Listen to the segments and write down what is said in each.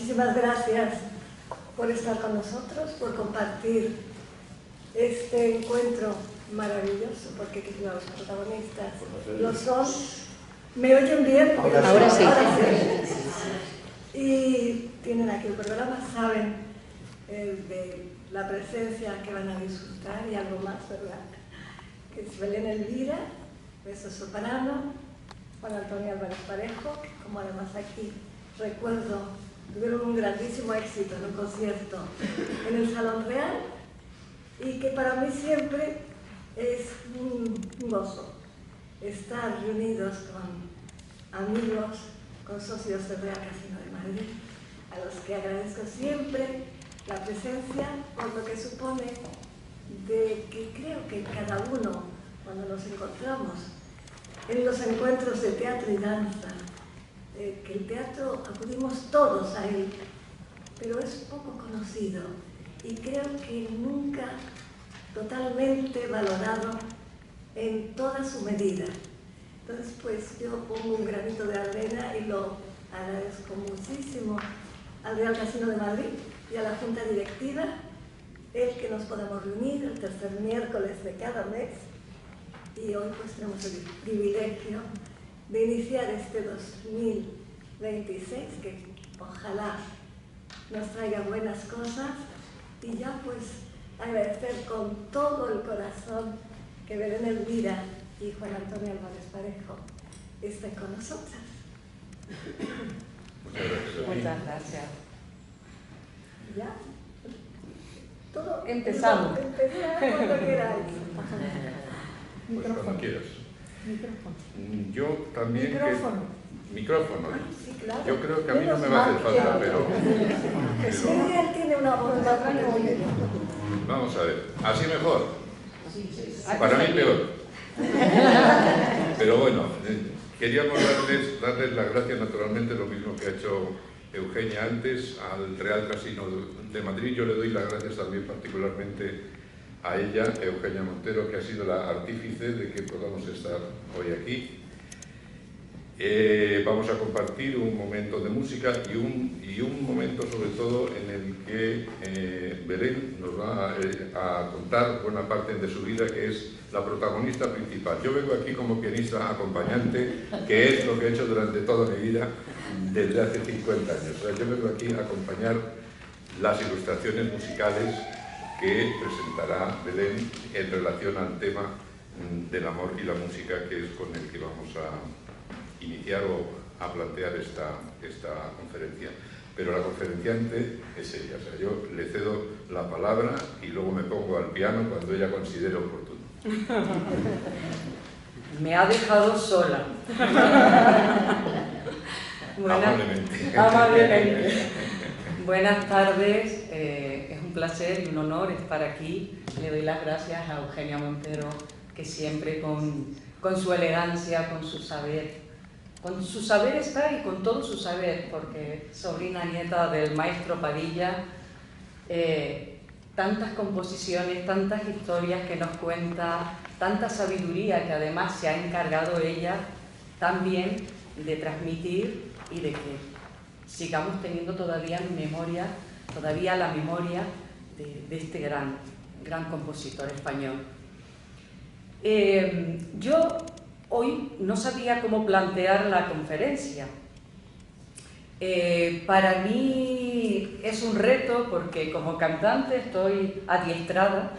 muchísimas gracias por estar con nosotros, por compartir este encuentro maravilloso, porque los protagonistas lo son. ¿Me oyen bien? Ahora sí. Y tienen aquí el programa, saben de la presencia que van a disfrutar y algo más, ¿verdad? Que es Belén Elvira, mezzosoprano, Juan Antonio Álvarez Parejo, que como además aquí recuerdo, tuvieron un grandísimo éxito en un concierto en el Salón Real, y que para mí siempre es un gozo estar reunidos con amigos, con socios del Real Casino de Madrid, a los que agradezco siempre la presencia, por lo que supone de que creo que cada uno, cuando nos encontramos en los encuentros de teatro y danza, que el teatro acudimos todos a él, pero es poco conocido y creo que nunca totalmente valorado en toda su medida. Entonces, pues yo pongo un granito de arena y lo agradezco muchísimo al Real Casino de Madrid y a la Junta Directiva, el que nos podamos reunir el tercer miércoles de cada mes, y hoy pues tenemos el privilegio de iniciar este 2026, que ojalá nos traiga buenas cosas, y ya pues agradecer con todo el corazón que Belén Elvira y Juan Antonio Álvarez Parejo estén con nosotras. Muchas gracias. ¿Ya? Todo Empezamos. Empezar cuando queráis. Pues cuando quieras. Micrófono. Yo también... Micrófono. Micrófono. Ah, sí, claro. Yo creo que a mí no me va a hacer falta, pero... Sí, él tiene una bomba. Vamos a ver. ¿Así mejor? Para mí peor. Pero bueno, queríamos darles las gracias naturalmente, lo mismo que ha hecho Eugenia antes, al Real Casino de Madrid. Yo le doy las gracias también particularmente a ella, Eugenia Montero, que ha sido la artífice de que podamos estar hoy aquí. Vamos a compartir un momento de música y un momento sobre todo en el que Belén nos va a contar buena parte de su vida, que es la protagonista principal. Yo vengo aquí como pianista acompañante, que es lo que he hecho durante toda mi vida desde hace 50 años. O sea, yo vengo aquí a acompañar las ilustraciones musicales que presentará Belén en relación al tema del amor y la música, que es con el que vamos a iniciar o a plantear esta conferencia. Pero la conferenciante es ella, o sea, yo le cedo la palabra y luego me pongo al piano cuando ella considere oportuno. Me ha dejado sola. Amablemente. Buenas tardes, es un placer y un honor estar aquí. Le doy las gracias a Eugenia Montero, que siempre con su elegancia, con su saber está, y con todo su saber, porque sobrina nieta del maestro Padilla, tantas composiciones, tantas historias que nos cuenta, tanta sabiduría que además se ha encargado ella también de transmitir y de que sigamos teniendo todavía la memoria de este gran compositor español. Yo hoy no sabía cómo plantear la conferencia. Para mí es un reto porque como cantante estoy adiestrada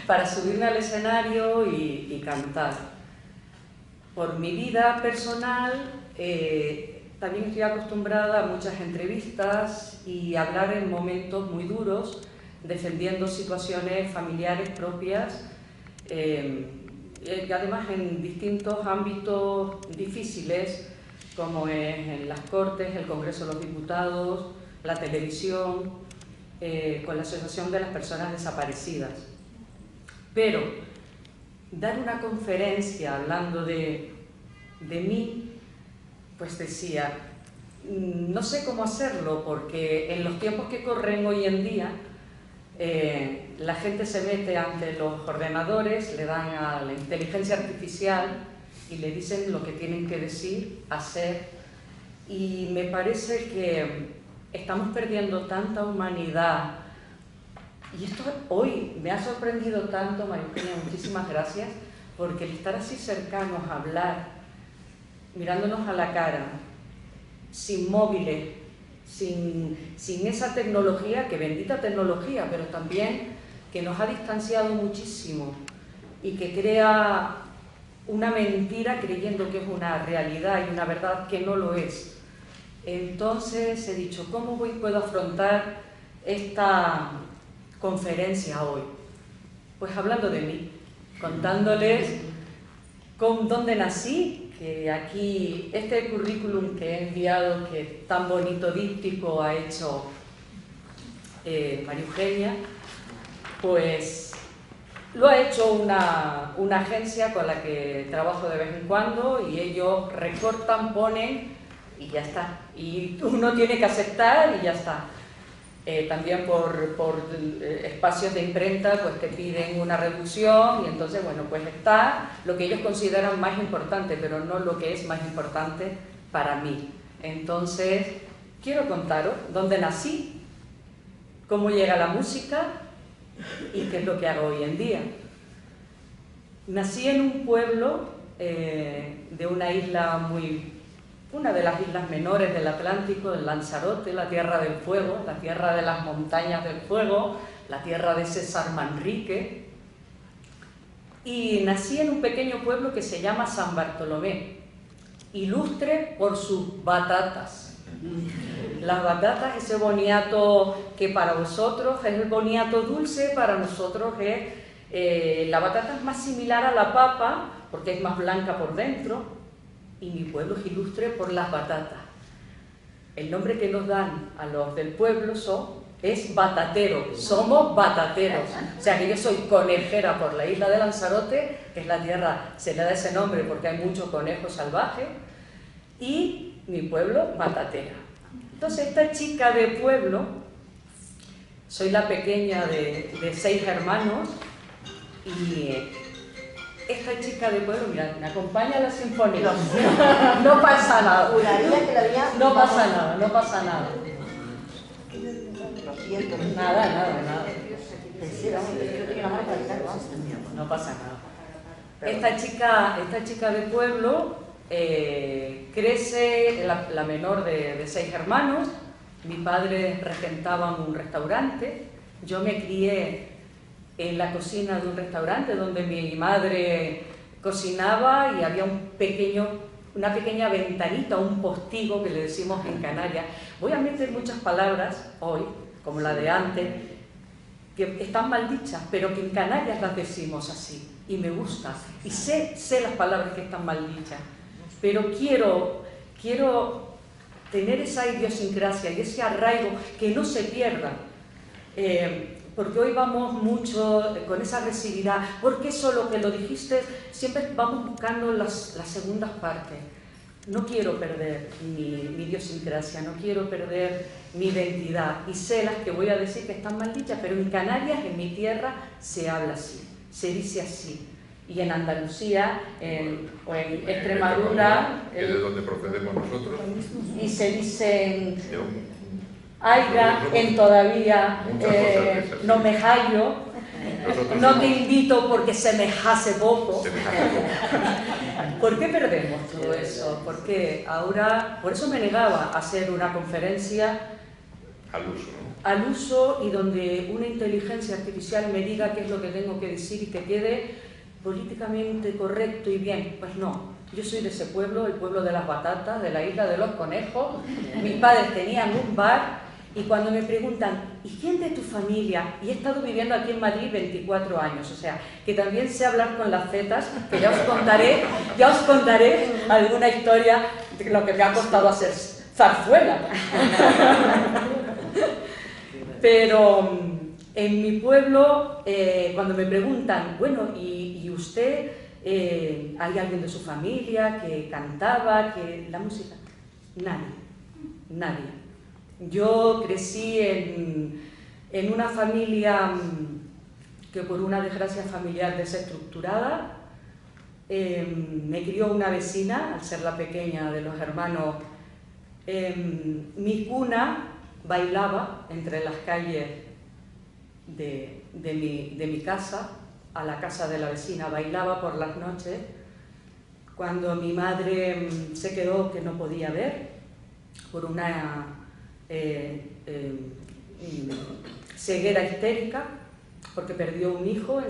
para subirme al escenario y cantar. Por mi vida personal también estoy acostumbrada a muchas entrevistas y hablar en momentos muy duros, defendiendo situaciones familiares propias, y además en distintos ámbitos difíciles, como es en las Cortes, el Congreso de los Diputados, la televisión, con la Asociación de las Personas Desaparecidas. Pero dar una conferencia hablando de mí, pues decía, no sé cómo hacerlo, porque en los tiempos que corren hoy en día, la gente se mete ante los ordenadores, le dan a la inteligencia artificial y le dicen lo que tienen que decir, hacer, y me parece que estamos perdiendo tanta humanidad. Y esto hoy me ha sorprendido tanto, María Eugenia, muchísimas gracias, porque el estar así cercanos, a hablar, mirándonos a la cara, sin móviles, sin esa tecnología, que bendita tecnología, pero también que nos ha distanciado muchísimo y que crea una mentira creyendo que es una realidad y una verdad que no lo es. Entonces he dicho, ¿cómo puedo afrontar esta conferencia hoy? Pues hablando de mí, contándoles dónde nací, que aquí este currículum que he enviado, que tan bonito díptico ha hecho María Eugenia, pues lo ha hecho una agencia con la que trabajo de vez en cuando y ellos recortan, ponen y ya está. Y uno tiene que aceptar y ya está. También por espacios de imprenta pues te piden una reducción y entonces bueno, pues está lo que ellos consideran más importante, pero no lo que es más importante para mí. Entonces quiero contaros dónde nací, cómo llega la música y qué es lo que hago hoy en día. Nací en un pueblo de una isla una de las islas menores del Atlántico, en Lanzarote, la Tierra del Fuego, la tierra de las montañas del fuego, la tierra de César Manrique. Y nací en un pequeño pueblo que se llama San Bartolomé, ilustre por sus batatas. Las batatas, ese boniato que para vosotros es el boniato dulce, para nosotros es la batata es más similar a la papa porque es más blanca por dentro. Y mi pueblo es ilustre por las batatas. El nombre que nos dan a los del pueblo es batatero, somos batateros. O sea que yo soy conejera por la isla de Lanzarote, que es la tierra, se le da ese nombre porque hay mucho conejo salvaje, y mi pueblo, batatera. Entonces esta chica de pueblo, soy la pequeña de 6 hermanos, y esta chica de pueblo, mira, me acompaña a la sinfonía. No pasa nada. No pasa nada, no pasa nada. Nada. No pasa nada. Esta chica de pueblo crece, la menor de 6 hermanos. Mi padre regentaba un restaurante. Yo me crié en la cocina de un restaurante donde mi madre cocinaba y había una pequeña ventanita, un postigo que le decimos en Canarias. Voy a meter muchas palabras hoy, como la de antes, que están mal dichas, pero que en Canarias las decimos así, y me gusta, y sé las palabras que están mal dichas, pero quiero tener esa idiosincrasia y ese arraigo que no se pierda. Porque hoy vamos mucho con esa agresividad, porque eso lo que lo dijiste, siempre vamos buscando las segundas partes. No quiero perder mi idiosincrasia, no quiero perder mi identidad, y sé las que voy a decir que están mal dichas, pero en Canarias, en mi tierra, se habla así, se dice así. Y en Andalucía, o en Extremadura, que es de donde procedemos nosotros, y se dicen aiga, en todavía, no me hallo, no te invito porque se me hace poco. ¿Por qué perdemos todo eso? Porque ahora, por eso me negaba a hacer una conferencia al uso y donde una inteligencia artificial me diga qué es lo que tengo que decir y que quede políticamente correcto y bien. Pues no. Yo soy de ese pueblo, el pueblo de las batatas, de la isla de los conejos. Mis padres tenían un bar y cuando me preguntan, ¿y quién de tu familia? Y he estado viviendo aquí en Madrid 24 años, o sea, que también sé hablar con las zetas, que ya os contaré alguna historia de lo que me ha costado hacer zarzuela. Pero en mi pueblo, cuando me preguntan, bueno, ¿y usted, hay alguien de su familia que cantaba, que la música? Nadie. Yo crecí en una familia que por una desgracia familiar desestructurada me crió una vecina, al ser la pequeña de los hermanos. Mi cuna bailaba entre las calles de mi casa a la casa de la vecina, bailaba por las noches. Cuando mi madre se quedó que no podía ver por una ceguera histérica, porque perdió un hijo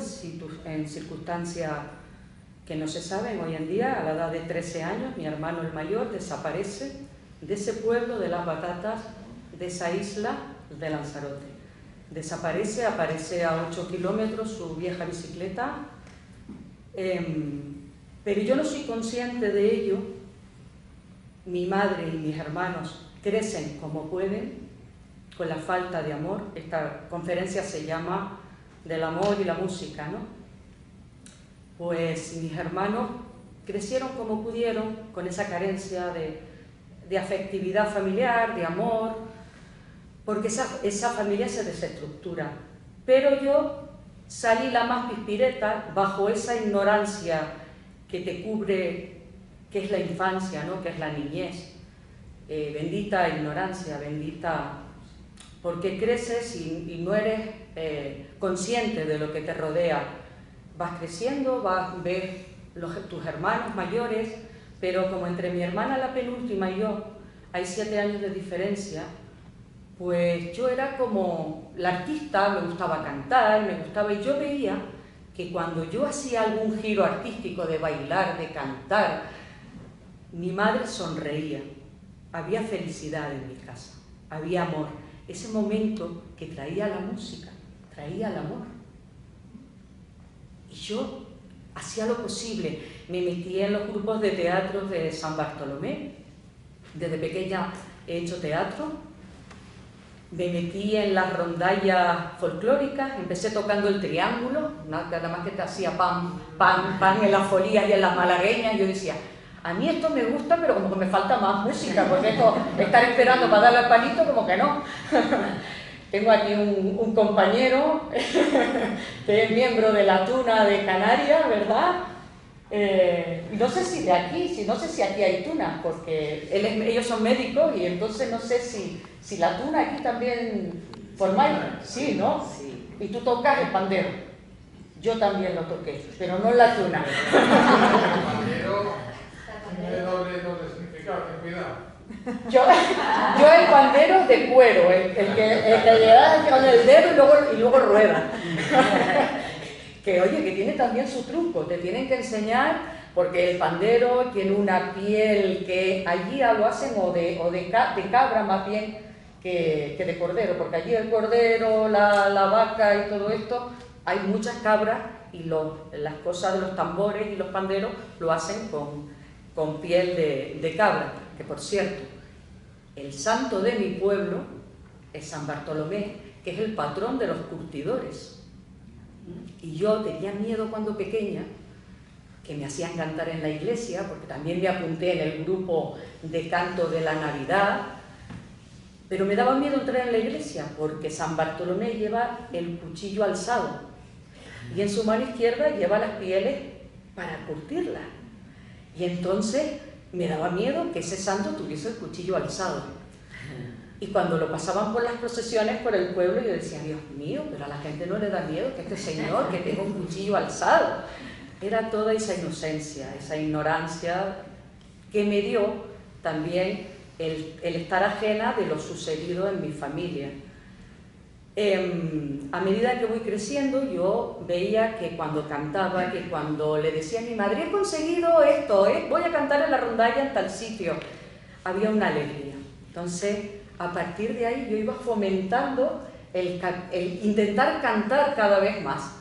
en circunstancias que no se saben hoy en día. A la edad de 13 años, mi hermano el mayor desaparece de ese pueblo de las Batatas, de esa isla de Lanzarote. Desaparece, aparece a 8 kilómetros su vieja bicicleta, pero yo no soy consciente de ello. Mi madre y mis hermanos crecen como pueden, con la falta de amor. Esta conferencia se llama Del amor y la música, ¿no? Pues mis hermanos crecieron como pudieron, con esa carencia de afectividad familiar, de amor, porque esa familia se desestructura. Pero yo salí la más pispireta bajo esa ignorancia que te cubre, que es la infancia, ¿no? Que es la niñez. Bendita ignorancia, bendita, porque creces y no eres consciente de lo que te rodea. Vas creciendo, ves tus hermanos mayores, pero como entre mi hermana la penúltima y yo hay 7 años de diferencia, pues yo era como la artista, me gustaba cantar, y yo veía que cuando yo hacía algún giro artístico de bailar, de cantar, mi madre sonreía, había felicidad en mi casa, había amor. Ese momento que traía la música, traía el amor. Y yo hacía lo posible, me metí en los grupos de teatro de San Bartolomé, desde pequeña he hecho teatro, me metí en las rondallas folclóricas, empecé tocando el triángulo, nada más que te hacía pan, pan, pan en las folías y en las malagueñas. Yo decía, a mí esto me gusta, pero como que me falta más música, porque esto, estar esperando para darle al palito, como que no. Tengo aquí un compañero que es miembro de la Tuna de Canarias, ¿verdad? No sé si de aquí, no sé si aquí hay tunas, porque ellos son médicos y entonces no sé si la tuna aquí también formáis. Sí, ¿no? Sí. Y tú tocas el pandero. Yo también lo toqué, pero no la tuna. El pandero tiene doble significado, ten cuidado. Yo el pandero de cuero, el que le das con el dedo y luego rueda. Que oye, que tiene también su truco, te tienen que enseñar, porque el pandero tiene una piel que allí lo hacen o de cabra más bien que de cordero, porque allí el cordero, la vaca y todo esto, hay muchas cabras y las cosas de los tambores y los panderos lo hacen con piel de cabra. Que por cierto, el santo de mi pueblo es San Bartolomé, que es el patrón de los curtidores. Y yo tenía miedo cuando pequeña, que me hacían cantar en la iglesia, porque también me apunté en el grupo de canto de la Navidad, pero me daba miedo entrar en la iglesia, porque San Bartolomé lleva el cuchillo alzado, y en su mano izquierda lleva las pieles para curtirlas. Y entonces me daba miedo que ese santo tuviese el cuchillo alzado. Y cuando lo pasaban por las procesiones por el pueblo, yo decía, Dios mío, pero a la gente no le da miedo que este señor, que tenga un cuchillo alzado. Era toda esa inocencia, esa ignorancia que me dio también el estar ajena de lo sucedido en mi familia. A medida que voy creciendo, yo veía que cuando cantaba, que cuando le decía a mi madre, he conseguido esto, voy a cantar en la rondalla en tal sitio, había una alegría. Entonces, a partir de ahí yo iba fomentando el intentar cantar cada vez más.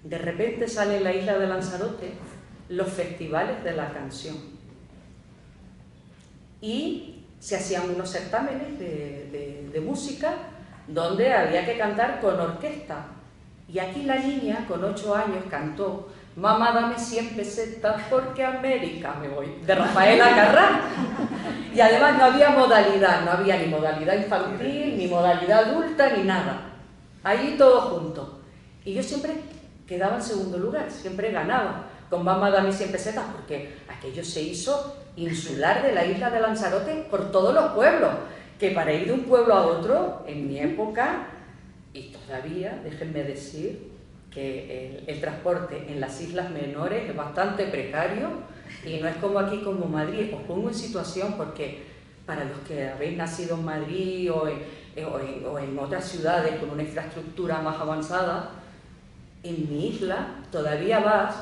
De repente sale en la isla de Lanzarote los festivales de la canción. Y se hacían unos certámenes de música donde había que cantar con orquesta. Y aquí la niña, con 8 años, cantó Mamá, dame 100 pesetas porque a América me voy, de Rafael Acarrá. Y además no había modalidad, no había ni modalidad infantil, ni modalidad adulta, ni nada. Ahí todo junto. Y yo siempre quedaba en segundo lugar, siempre ganaba con Mamá, dame 100 pesetas, porque aquello se hizo insular de la isla de Lanzarote por todos los pueblos. que para ir de un pueblo a otro, en mi época, y todavía, déjenme decir, que el transporte en las islas menores es bastante precario y no es como aquí, como Madrid. Os pongo en situación porque para los que habéis nacido en Madrid o en otras ciudades con una infraestructura más avanzada, en mi isla todavía vas,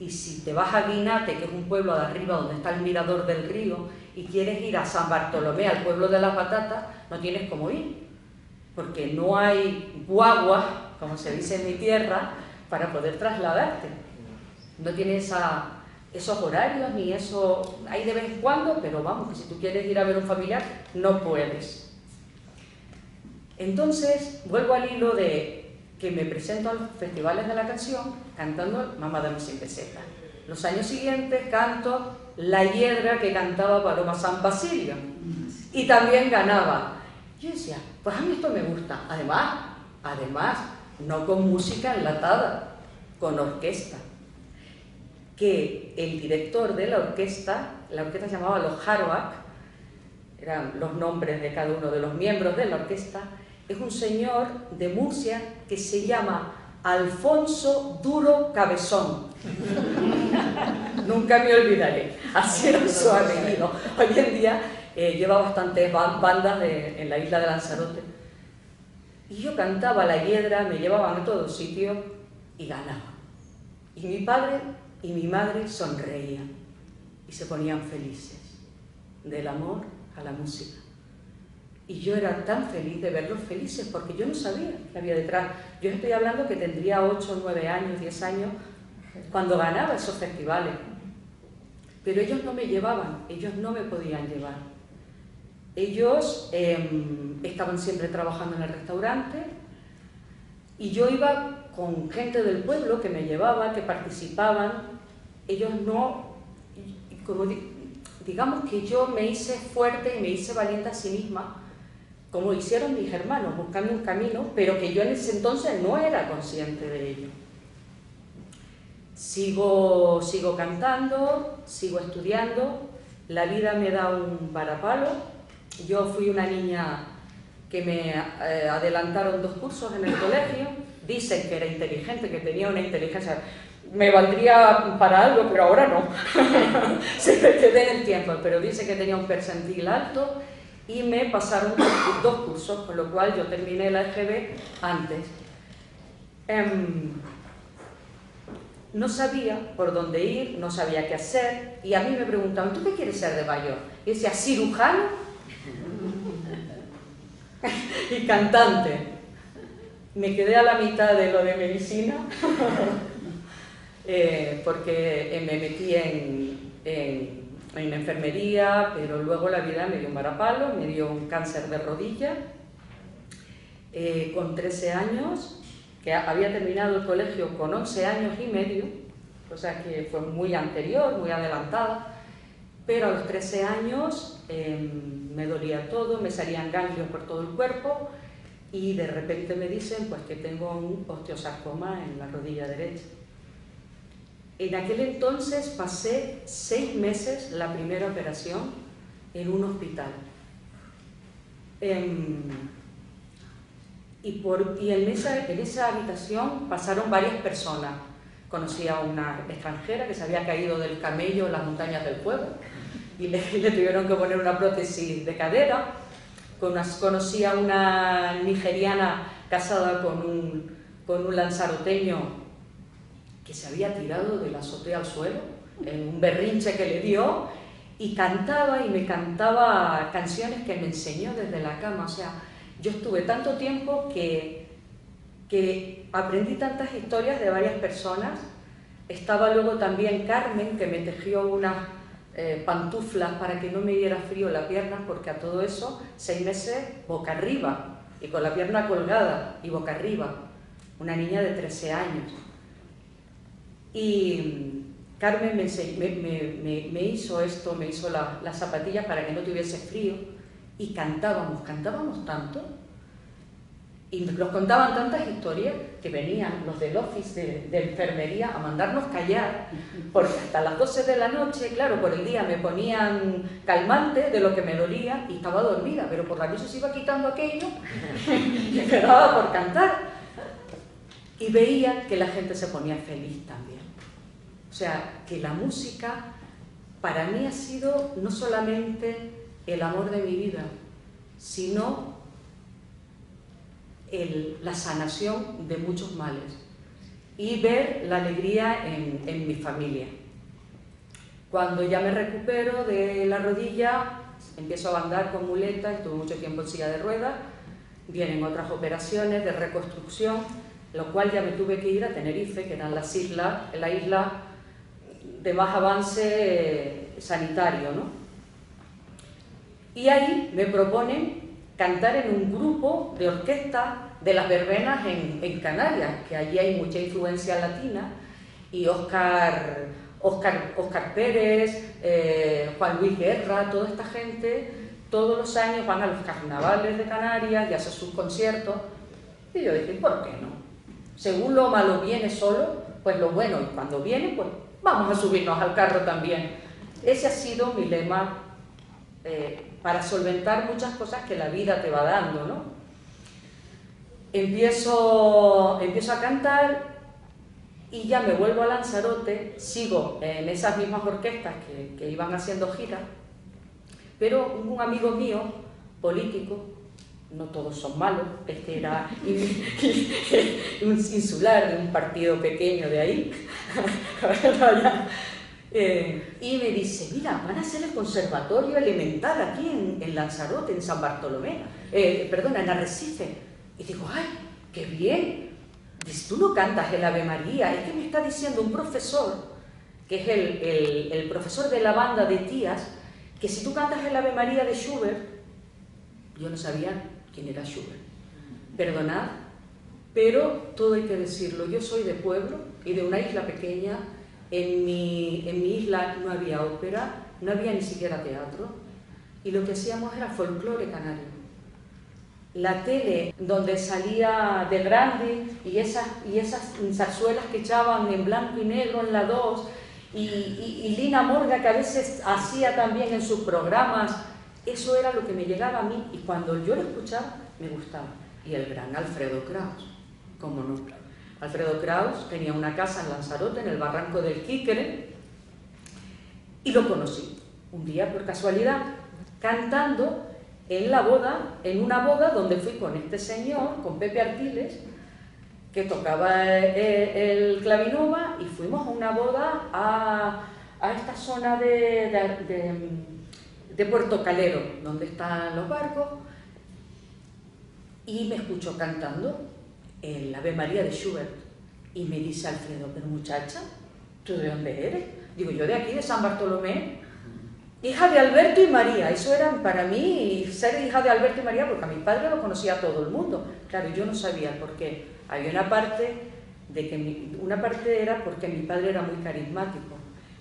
y si te vas a Guinate, que es un pueblo de arriba donde está el mirador del río, y quieres ir a San Bartolomé, al pueblo de las Batatas, no tienes cómo ir, porque no hay guaguas, como se dice en mi tierra, para poder trasladarte. No tienes esos horarios ni eso, hay de vez en cuando, pero vamos, que si tú quieres ir a ver a un familiar, no puedes. Entonces, vuelvo al hilo de que me presento a los festivales de la canción cantando Mamá dame 100 pesetas. Los años siguientes canto La Hiedra, que cantaba Paloma San Basilio, y también ganaba. Yo decía, pues a mí esto me gusta. Además, no con música enlatada, con orquesta. Que el director de la orquesta se llamaba Los Harvard, eran los nombres de cada uno de los miembros de la orquesta, es un señor de Murcia que se llama Alfonso Duro Cabezón. Nunca me olvidaré, así era su apellido. Hoy en día lleva bastantes bandas en la isla de Lanzarote. Y yo cantaba La Hiedra, me llevaban a todos sitios y ganaba. Y mi padre y mi madre sonreían y se ponían felices del amor a la música. Y yo era tan feliz de verlos felices porque yo no sabía qué había detrás. Yo estoy hablando que tendría 8, 9 años, 10 años cuando ganaba esos festivales. Pero ellos no me llevaban, ellos no me podían llevar. Ellos estaban siempre trabajando en el restaurante y yo iba con gente del pueblo que me llevaba, que participaban. Ellos no, como digamos que yo me hice fuerte y me hice valiente a sí misma, como hicieron mis hermanos, buscando un camino, pero que yo en ese entonces no era consciente de ello. Sigo cantando, sigo estudiando, la vida me da un varapalo. Yo fui una niña que me adelantaron 2 cursos en el colegio, dicen que era inteligente, que tenía una inteligencia, me valdría para algo, pero ahora no, se me quedé en el tiempo, pero dice que tenía un percentil alto y me pasaron 2 cursos, con lo cual yo terminé la EGB antes. No sabía por dónde ir, no sabía qué hacer, y a mí me preguntaban, ¿tú qué quieres ser de mayor? Y decía, cirujano y cantante. Me quedé a la mitad de lo de medicina porque me metí en enfermería, pero luego la vida me dio un varapalo, me dio un cáncer de rodilla. Con 13 años, que había terminado el colegio con 11 años y medio, o sea que fue muy anterior, muy adelantada, pero a los 13 años me dolía todo, me salían ganglios por todo el cuerpo y de repente me dicen pues que tengo un osteosarcoma en la rodilla derecha. En aquel entonces pasé 6 meses la primera operación en un hospital. Y en esa habitación pasaron varias personas. Conocí a una extranjera que se había caído del camello en las montañas del Fuego y le tuvieron que poner una prótesis de cadera. Conocí a una nigeriana casada con un lanzaroteño que se había tirado de la azotea al suelo en un berrinche que le dio y cantaba y me cantaba canciones que me enseñó desde la cama. O sea, yo estuve tanto tiempo que aprendí tantas historias de varias personas. Estaba luego también Carmen, que me tejió unas pantuflas para que no me diera frío la pierna, porque a todo eso 6 meses boca arriba y con la pierna colgada y boca arriba, una niña de 13 años. Y Carmen me hizo esto, me hizo las zapatillas para que no tuviese frío y cantábamos tanto Y nos contaban tantas historias que venían los del office de enfermería a mandarnos callar, porque hasta las 12 de la noche, claro, por el día me ponían calmante de lo que me dolía y estaba dormida, pero por la noche se iba quitando aquello y me quedaba por cantar. Y veía que la gente se ponía feliz también. O sea, que la música para mí ha sido no solamente el amor de mi vida, sino la sanación de muchos males y ver la alegría en mi familia. Cuando ya me recupero de la rodilla, empiezo a andar con muletas, estuve mucho tiempo en silla de ruedas, vienen otras operaciones de reconstrucción, lo cual ya me tuve que ir a Tenerife, que eran las islas, la isla de más avance sanitario, ¿no? Y ahí me proponen cantar en un grupo de orquesta de las verbenas en Canarias, que allí hay mucha influencia latina, y Óscar Pérez, Juan Luis Guerra, toda esta gente, todos los años van a los carnavales de Canarias y hacen sus conciertos. Y yo dije, ¿por qué no? Según lo malo viene solo, pues lo bueno, y cuando viene, pues vamos a subirnos al carro también. Ese ha sido mi lema para solventar muchas cosas que la vida te va dando, ¿no? Empiezo a cantar y ya me vuelvo a Lanzarote, sigo en esas mismas orquestas que iban haciendo giras, pero un amigo mío, político, no todos son malos, este era un insular de un partido pequeño de ahí, y me dice, mira, van a hacer el conservatorio elemental aquí en Lanzarote, en San Bartolomé, perdona, en Arrecife. Y digo, ¡ay, qué bien! Dice, tú no cantas el Ave María, es que me está diciendo un profesor, que es el profesor de la banda de tías, que si tú cantas el Ave María de Schubert, yo no sabía quién era Schubert, perdonad, pero todo hay que decirlo, yo soy de pueblo y de una isla pequeña. En mi isla no había ópera, no había ni siquiera teatro, y lo que hacíamos era folclore canario. La tele donde salía de grande y esas zarzuelas que echaban en blanco y negro en la 2, y Lina Morga, que a veces hacía también en sus programas, eso era lo que me llegaba a mí, y cuando yo lo escuchaba me gustaba. Y el gran Alfredo Kraus, cómo no. Alfredo Kraus tenía una casa en Lanzarote, en el barranco del Quiquere, y lo conocí un día por casualidad, cantando en una boda donde fui con este señor, con Pepe Artiles, que tocaba el clavinova, y fuimos a una boda a esta zona de Puerto Calero, donde están los barcos, y me escuchó cantando el Ave María de Schubert, y me dice Alfredo, pero muchacha, ¿tú de dónde eres? Digo, yo de aquí, de San Bartolomé, hija de Alberto y María. Eso era para mí ser hija de Alberto y María, porque a mi padre lo conocía todo el mundo. Claro, yo no sabía el por qué. Había una parte era porque mi padre era muy carismático,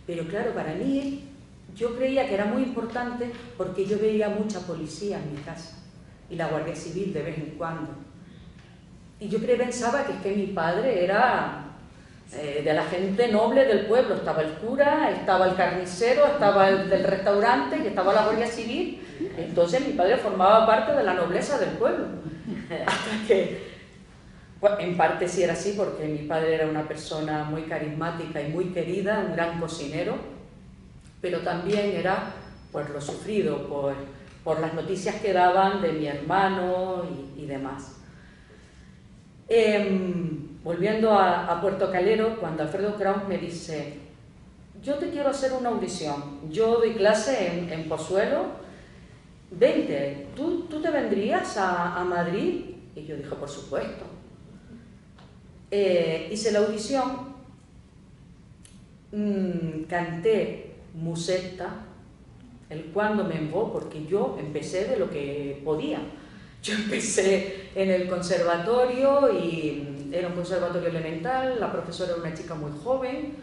pero claro, para mí yo creía que era muy importante porque yo veía mucha policía en mi casa y la Guardia Civil de vez en cuando. Y yo pensaba que es que mi padre era de la gente noble del pueblo. Estaba el cura, estaba el carnicero, estaba el del restaurante y estaba la Guardia Civil. Entonces mi padre formaba parte de la nobleza del pueblo. Hasta que, bueno, en parte sí era así, porque mi padre era una persona muy carismática y muy querida, un gran cocinero, pero también era pues lo sufrido por las noticias que daban de mi hermano y demás. Volviendo a Puerto Calero, cuando Alfredo Kraus me dice, yo te quiero hacer una audición, yo doy clase en Pozuelo, vente, ¿tú te vendrías a Madrid? Y yo dije, por supuesto. Hice la audición, canté Musetta, el Cuando me envó, porque yo empecé de lo que podía. Yo empecé en el conservatorio y era un conservatorio elemental, la profesora era una chica muy joven,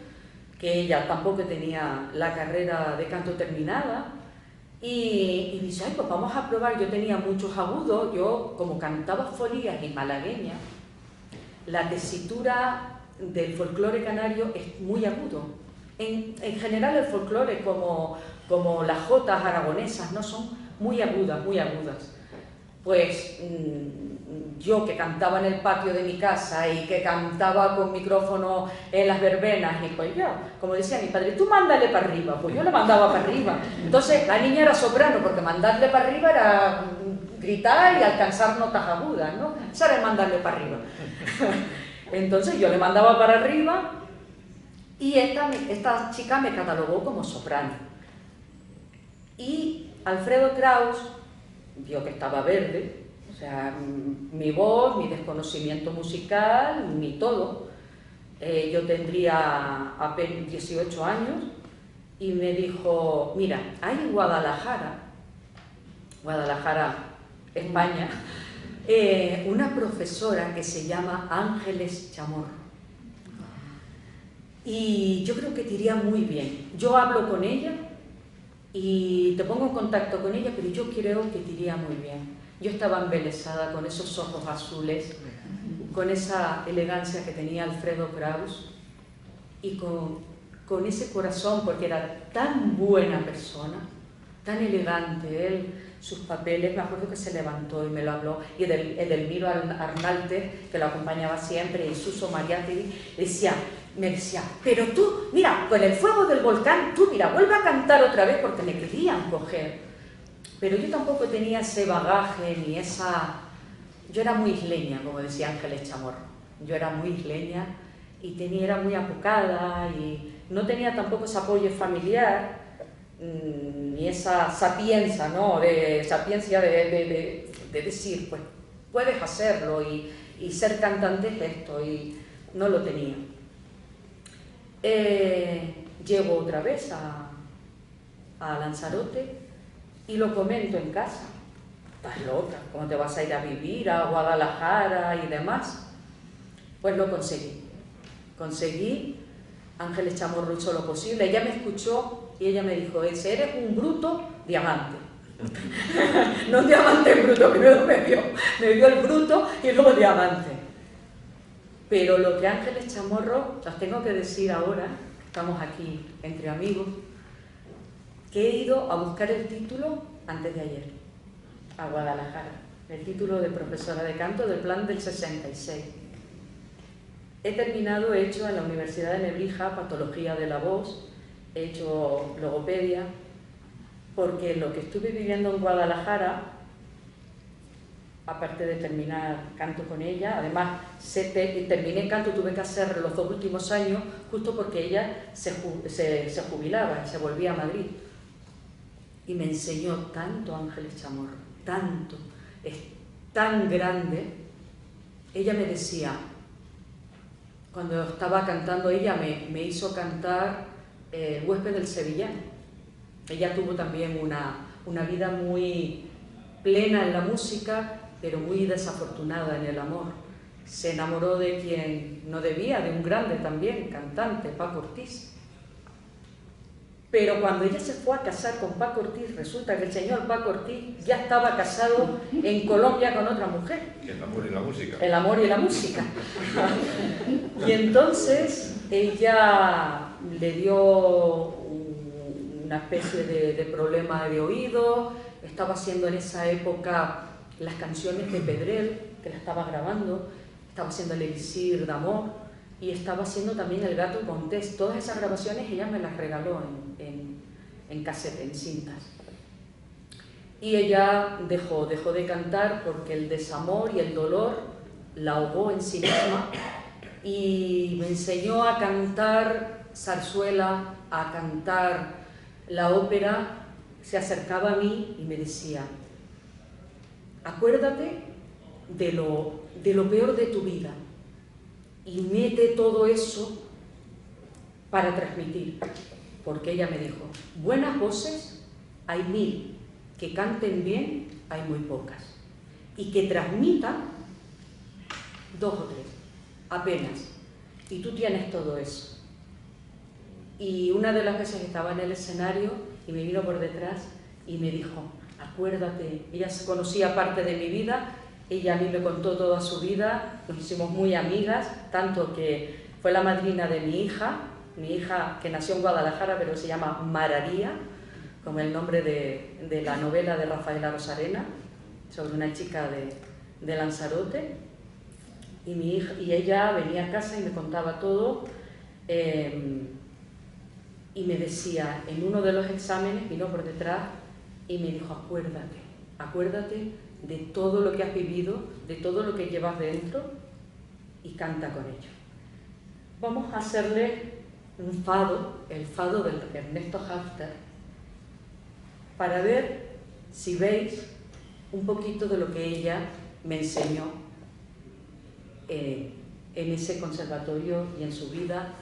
que ella tampoco tenía la carrera de canto terminada, Y dice, ay, pues vamos a probar. Yo tenía muchos agudos, yo como cantaba folías y malagueña, la tesitura del folclore canario es muy agudo. En general el folclore, como las jotas aragonesas, ¿no? Son muy agudas, muy agudas. Pues yo que cantaba en el patio de mi casa y que cantaba con micrófono en las verbenas, y pues yo, como decía mi padre, tú mándale para arriba, pues yo le mandaba para arriba. Entonces la niña era soprano, porque mandarle para arriba era gritar y alcanzar notas agudas, ¿no? Eso era mandarle para arriba. Entonces yo le mandaba para arriba y esta chica me catalogó como soprano. Y Alfredo Kraus vio que estaba verde, o sea, mi voz, mi desconocimiento musical, mi todo. Yo tendría apenas 18 años y me dijo, mira, hay en Guadalajara, España, una profesora que se llama Ángeles Chamorro. Y yo creo que te iría muy bien. Yo hablo con ella y te pongo en contacto con ella, pero yo creo que te iría muy bien. Yo estaba embelesada con esos ojos azules, con esa elegancia que tenía Alfredo Kraus y con ese corazón, porque era tan buena persona, tan elegante él, sus papeles. Me acuerdo que se levantó y me lo habló, y Edelmiro Arnalte, que lo acompañaba siempre, y Suso Mariátegui, me decía, pero tú, mira, con el fuego del volcán, tú, mira, vuelve a cantar otra vez, porque me querían coger. Pero yo tampoco tenía ese bagaje, ni esa... Yo era muy isleña, como decía Ángeles Chamorro. Yo era muy isleña y era muy apocada y no tenía tampoco ese apoyo familiar, ni esa sapiencia, ¿no? Sapiencia de decir, pues, puedes hacerlo y ser cantante es esto, y no lo tenía. Llego otra vez a Lanzarote y lo comento en casa. Estás loca, ¿cómo te vas a ir a vivir a Guadalajara y demás? Pues lo conseguí. Ángeles Chamorro hizo lo posible. Ella me escuchó y ella me dijo, eres un bruto diamante. No un diamante bruto, primero me dio el bruto y luego diamante. Pero lo que Ángeles Chamorro, os tengo que decir ahora, estamos aquí entre amigos, que he ido a buscar el título antes de ayer, a Guadalajara, el título de profesora de canto del plan del 66. He terminado, he hecho en la Universidad de Nebrija patología de la voz, he hecho logopedia, porque lo que estuve viviendo en Guadalajara, aparte de terminar canto con ella, además terminé canto, tuve que hacer los 2 últimos años, justo porque ella se jubilaba y se volvía a Madrid. Y me enseñó tanto Ángeles Chamorro, tanto, es tan grande. Ella me decía, cuando estaba cantando, ella me hizo cantar Huésped del Sevillano. Ella tuvo también una vida muy plena en la música, pero muy desafortunada en el amor. Se enamoró de quien no debía, de un grande también, cantante, Paco Ortiz. Pero cuando ella se fue a casar con Paco Ortiz, resulta que el señor Paco Ortiz ya estaba casado en Colombia con otra mujer. El amor y la música. El amor y la música. Y entonces ella le dio una especie de problema de oído, estaba haciendo en esa época las canciones de Pedrell, que la estaba grabando, estaba haciendo el Elixir de Amor, y estaba haciendo también El Gato Montés. Todas esas grabaciones ella me las regaló en cassette, en cintas. Y ella dejó de cantar porque el desamor y el dolor la ahogó en sí misma, y me enseñó a cantar zarzuela, a cantar la ópera. Se acercaba a mí y me decía, acuérdate de lo peor de tu vida y mete todo eso para transmitir, porque ella me dijo, buenas voces hay 1000, que canten bien hay muy pocas, y que transmitan 2 o 3, apenas, y tú tienes todo eso. Y una de las veces estaba en el escenario y me vino por detrás y me dijo, acuérdate, ella conocía parte de mi vida, ella a mí me contó toda su vida, nos hicimos muy amigas, tanto que fue la madrina de mi hija que nació en Guadalajara, pero se llama Mararía, como el nombre de la novela de Rafaela Rosarena, sobre una chica de Lanzarote, y ella venía a casa y me contaba todo, y me decía, en uno de los exámenes vino por detrás y me dijo, acuérdate de todo lo que has vivido, de todo lo que llevas dentro, y canta con ello. Vamos a hacerle un fado, el fado del Ernesto Halffter, para ver si veis un poquito de lo que ella me enseñó en ese conservatorio y en su vida,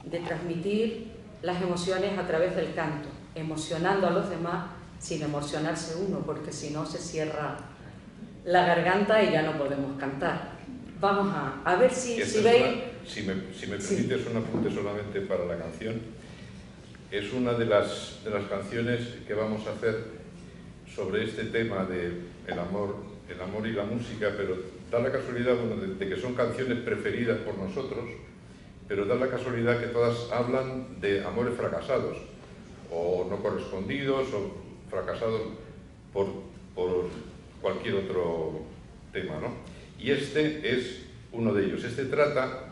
de transmitir las emociones a través del canto, emocionando a los demás sin emocionarse uno, porque si no se cierra la garganta y ya no podemos cantar. Vamos a ver si veis... Si me permites un apunte solamente para la canción, es una de las canciones que vamos a hacer sobre este tema de el amor y la música, pero da la casualidad, bueno, de que son canciones preferidas por nosotros, pero da la casualidad que todas hablan de amores fracasados, o no correspondidos, o fracasados por cualquier otro tema, ¿no? Y este es uno de ellos. Este trata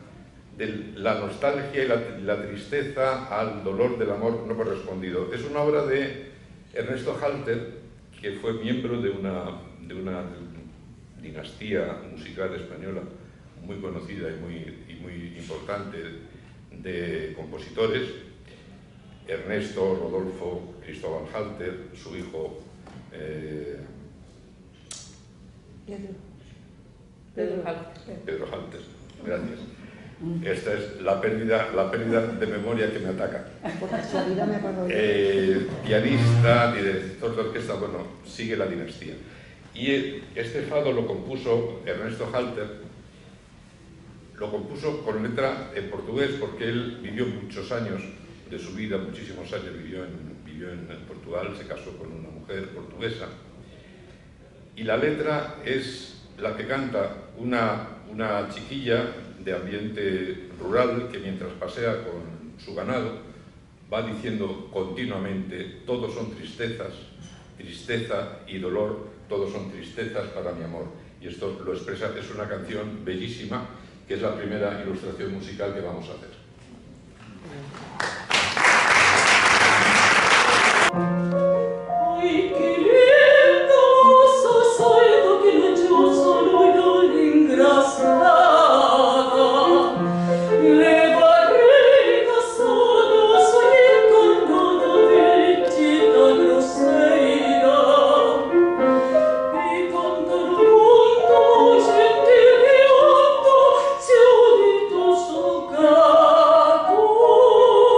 de la nostalgia y la tristeza al dolor del amor no correspondido. Es una obra de Ernesto Halffter, que fue miembro de una dinastía musical española muy conocida y muy importante de compositores. Ernesto, Rodolfo, Cristóbal Halffter, su hijo Pedro Halffter. Pedro Halffter, gracias. Esta es la pérdida de memoria que me ataca. Por casualidad me acuerdo. Pianista, director de orquesta, bueno, sigue la dinastía. Y este fado lo compuso Ernesto Halffter, lo compuso con letra en portugués porque él vivió muchos años de su vida, muchísimos años vivió en Portugal, se casó con una mujer portuguesa. Y la letra es la que canta una chiquilla de ambiente rural que mientras pasea con su ganado va diciendo continuamente: todos son tristezas, tristeza y dolor, todos son tristezas para mi amor. Y esto lo expresa, es una canción bellísima, que es la primera ilustración musical que vamos a hacer. Ay, qué lindo sospecho que no yo solo yo le engrasaba. Oh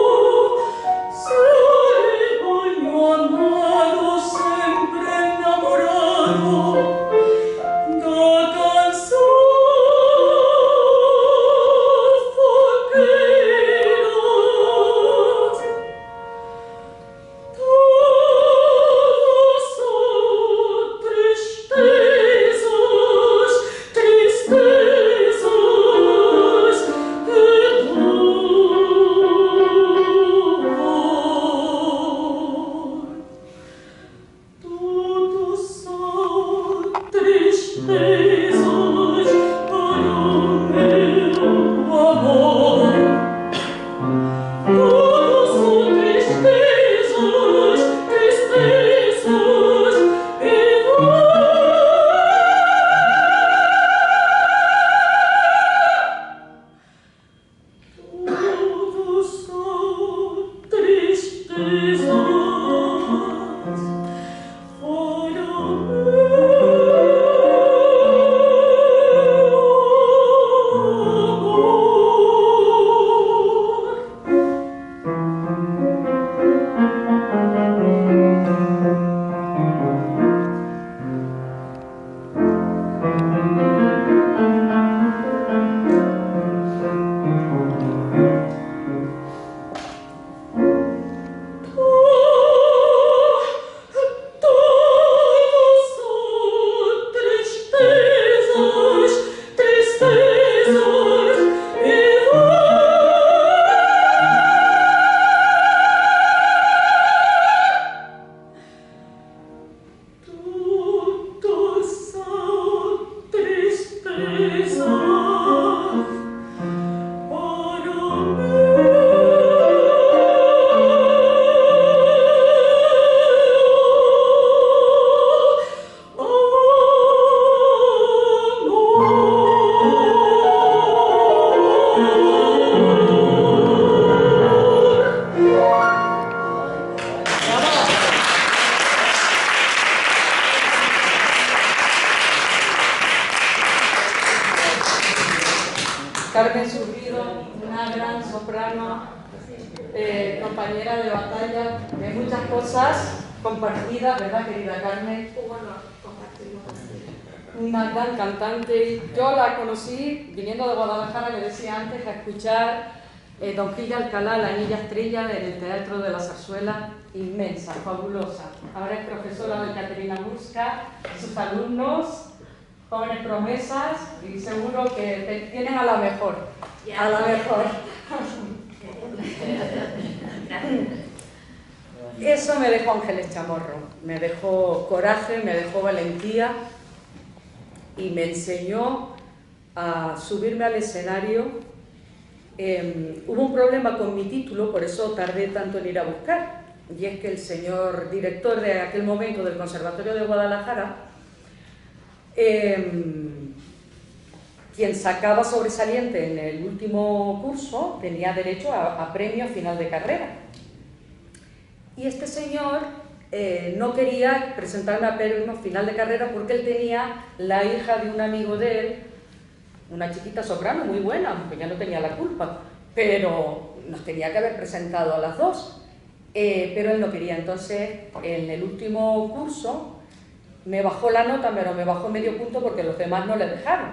Carmen Zurrido, una gran soprano, compañera de batalla, de muchas cosas compartidas, ¿verdad, querida Carmen? Una gran cantante. Yo la conocí viniendo de Guadalajara, le decía antes, a escuchar Don Gil de Alcalá, La Niña Estrella, en el Teatro de la Zarzuela, inmensa, fabulosa. Ahora es profesora de Caterina Murska, sus alumnos, jóvenes promesas, y seguro que tienen a la mejor. A la mejor. Eso me dejó Ángeles Chamorro, me dejó coraje, me dejó valentía y me enseñó a subirme al escenario. Hubo un problema con mi título, por eso tardé tanto en ir a buscar, y es que el señor director de aquel momento del Conservatorio de Guadalajara, quien sacaba sobresaliente en el último curso, tenía derecho a premio a final de carrera. Y este señor no quería presentarme a premio final de carrera porque él tenía la hija de un amigo de él, una chiquita soprano muy buena, aunque ya no tenía la culpa, pero nos tenía que haber presentado a las dos. Pero él no quería. Entonces, en el último curso me bajó la nota, pero me bajó medio punto porque los demás no le dejaron.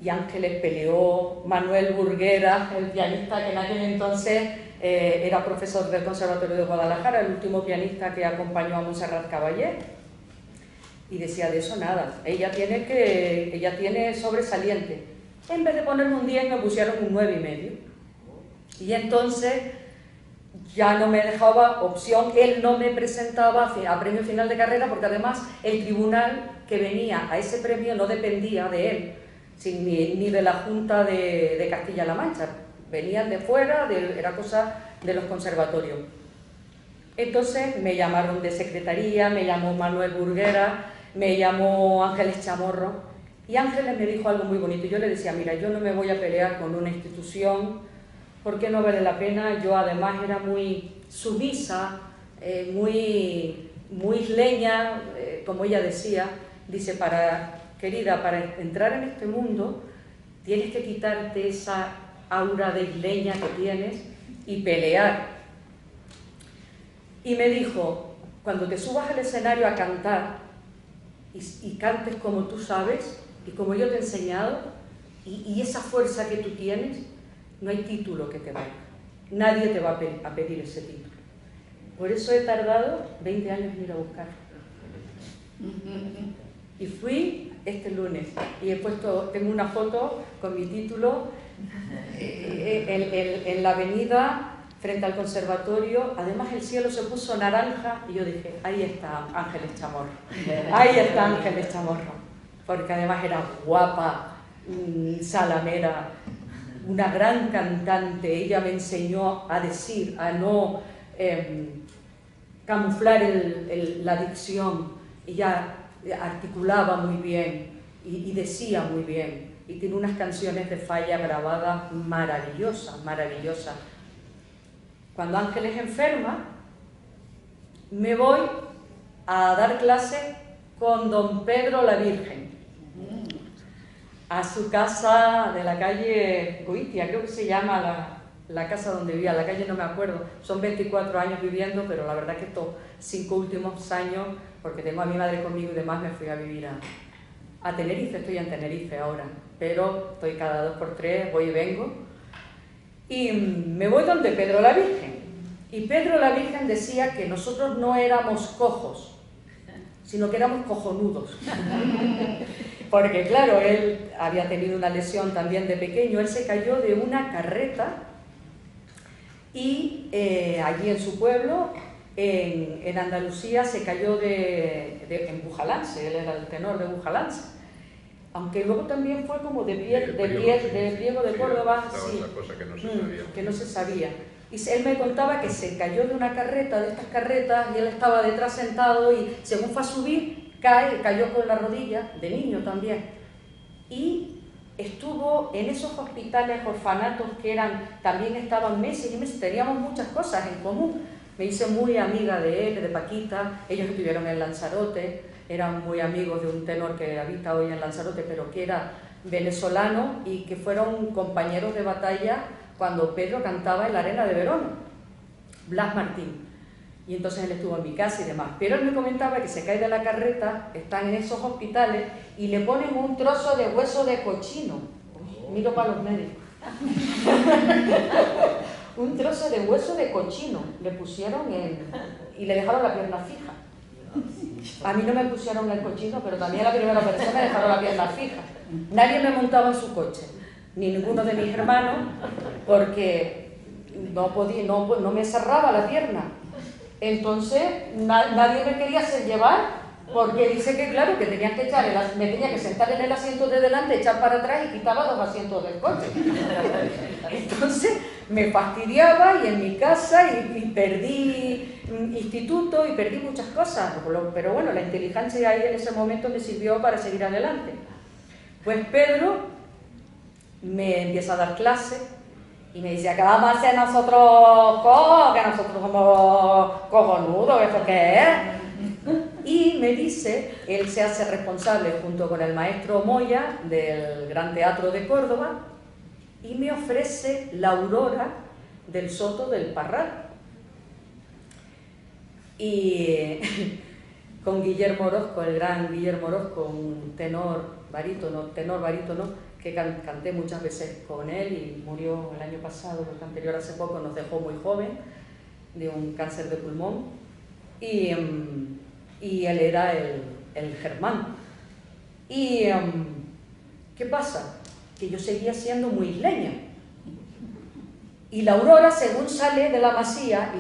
Y Ángeles peleó, Manuel Burguera, el pianista que en aquel entonces era profesor del Conservatorio de Guadalajara, el último pianista que acompañó a Montserrat Caballé, y decía: de eso nada, ella tiene sobresaliente. En vez de ponerme un 10 me pusieron un 9,5. Y entonces ya no me dejaba opción, él no me presentaba a premio final de carrera, porque además el tribunal que venía a ese premio no dependía de él, ni de la Junta de Castilla-La Mancha, venían de fuera, era cosa de los conservatorios. Entonces me llamaron de secretaría, me llamó Manuel Burguera, me llamó Ángeles Chamorro, y Ángeles me dijo algo muy bonito. Yo le decía: mira, yo no me voy a pelear con una institución porque no vale la pena. Yo además era muy sumisa, muy isleña, como ella decía. Dice: querida, para entrar en este mundo tienes que quitarte esa aura de isleña que tienes y pelear. Y me dijo: cuando te subas al escenario a cantar y cantes como tú sabes y como yo te he enseñado, y esa fuerza que tú tienes, no hay título que te valga. Nadie te va a pedir ese título. Por eso he tardado 20 años en ir a buscarlo. Y fui este lunes y tengo una foto con mi título en la avenida frente al conservatorio. Además el cielo se puso naranja y yo dije: ahí está Ángeles Chamorro, ahí está Ángeles Chamorro, porque además era guapa, salamera, una gran cantante. Ella me enseñó a decir, a no camuflar la dicción. Ella articulaba muy bien y decía muy bien, y tiene unas canciones de Falla grabadas maravillosas, maravillosas. Cuando Ángeles enferma, me voy a dar clase con don Pedro la Virgen a su casa de la calle Goitia, creo que se llama la casa donde vivía, la calle no me acuerdo. Son 24 años viviendo, pero la verdad que estos 5 últimos años, porque tengo a mi madre conmigo y demás, me fui a vivir a Tenerife. Estoy en Tenerife ahora, pero estoy cada 2 por 3, voy y vengo. Y me voy donde Pedro la Virgen. Y Pedro la Virgen decía que nosotros no éramos cojos, sino que éramos cojonudos. Porque claro, él había tenido una lesión también de pequeño. Él se cayó de una carreta y allí en su pueblo, en Andalucía, se cayó en Bujalance. Él era el tenor de Bujalance. Aunque luego también fue como de Priego de Córdoba, sí, que no se sabía. Y él me contaba que se cayó de una carreta, de estas carretas, y él estaba detrás sentado y según fue a subir, cayó con la rodilla, de niño también. Y estuvo en esos hospitales, orfanatos que también estaban meses y meses, teníamos muchas cosas en común. Me hice muy amiga de él, de Paquita. Ellos estuvieron en Lanzarote, eran muy amigos de un tenor que habita hoy en Lanzarote, pero que era venezolano y que fueron compañeros de batalla cuando Pedro cantaba en la Arena de Verona, Blas Martín. Y entonces él estuvo en mi casa y demás. Pero él me comentaba que se cae de la carreta, están en esos hospitales y le ponen un trozo de hueso de cochino. Miro para los médicos. Un trozo de hueso de cochino le pusieron y le dejaron la pierna fija. A mí no me pusieron el cochino, pero también a la primera persona me dejaron la pierna fija. Nadie me montaba en su coche, ni ninguno de mis hermanos, porque no me cerraba la pierna. Entonces nadie me quería hacer llevar, porque dice que claro, que tenía que me tenía que sentar en el asiento de delante, echar para atrás y quitaba 2 asientos del coche. Entonces me fastidiaba y en mi casa y perdí instituto y perdí muchas cosas, pero bueno, la inteligencia ahí en ese momento me sirvió para seguir adelante. Pues Pedro me empieza a dar clases y me dice que vamos a hacer nosotros que nosotros somos cojonudos, ¿eso qué es? Y me dice, él se hace responsable junto con el maestro Moya del Gran Teatro de Córdoba y me ofrece la Aurora del Soto del Parral. Y con Guillermo Orozco, el gran Guillermo Orozco, un tenor barítono, que canté muchas veces con él y murió el año pasado, porque anterior hace poco nos dejó muy joven de un cáncer de pulmón y él era el Germán. Y ¿qué pasa? Que yo seguía siendo muy isleña y la Aurora, según sale de la masía y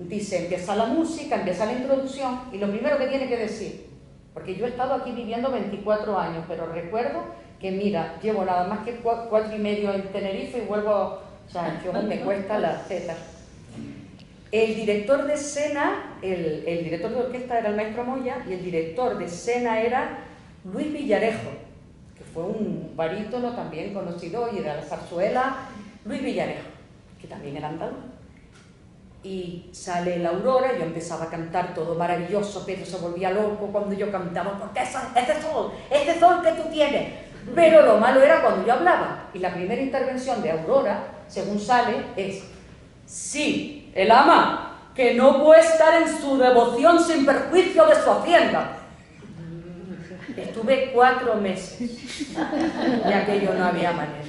dice, empieza la música, empieza la introducción y lo primero que tiene que decir, porque yo he estado aquí viviendo 24 años, pero recuerdo que mira, llevo nada más que 4 y medio en Tenerife y vuelvo, o sea, yo me cuesta la zeta. El director de escena, el director de orquesta era el maestro Moya y el director de escena era Luis Villarejo, que fue un barítono también conocido y de la zarzuela, Luis Villarejo, que también era andaluz. Y sale la Aurora, yo empezaba a cantar todo maravilloso, Pedro se volvía loco cuando yo cantaba, porque ese sol que tú tienes. Pero lo malo era cuando yo hablaba. Y la primera intervención de Aurora, según sale, es: sí, el ama, que no puede estar en su devoción sin perjuicio de su hacienda. Estuve 4 meses, ya que yo no había manera.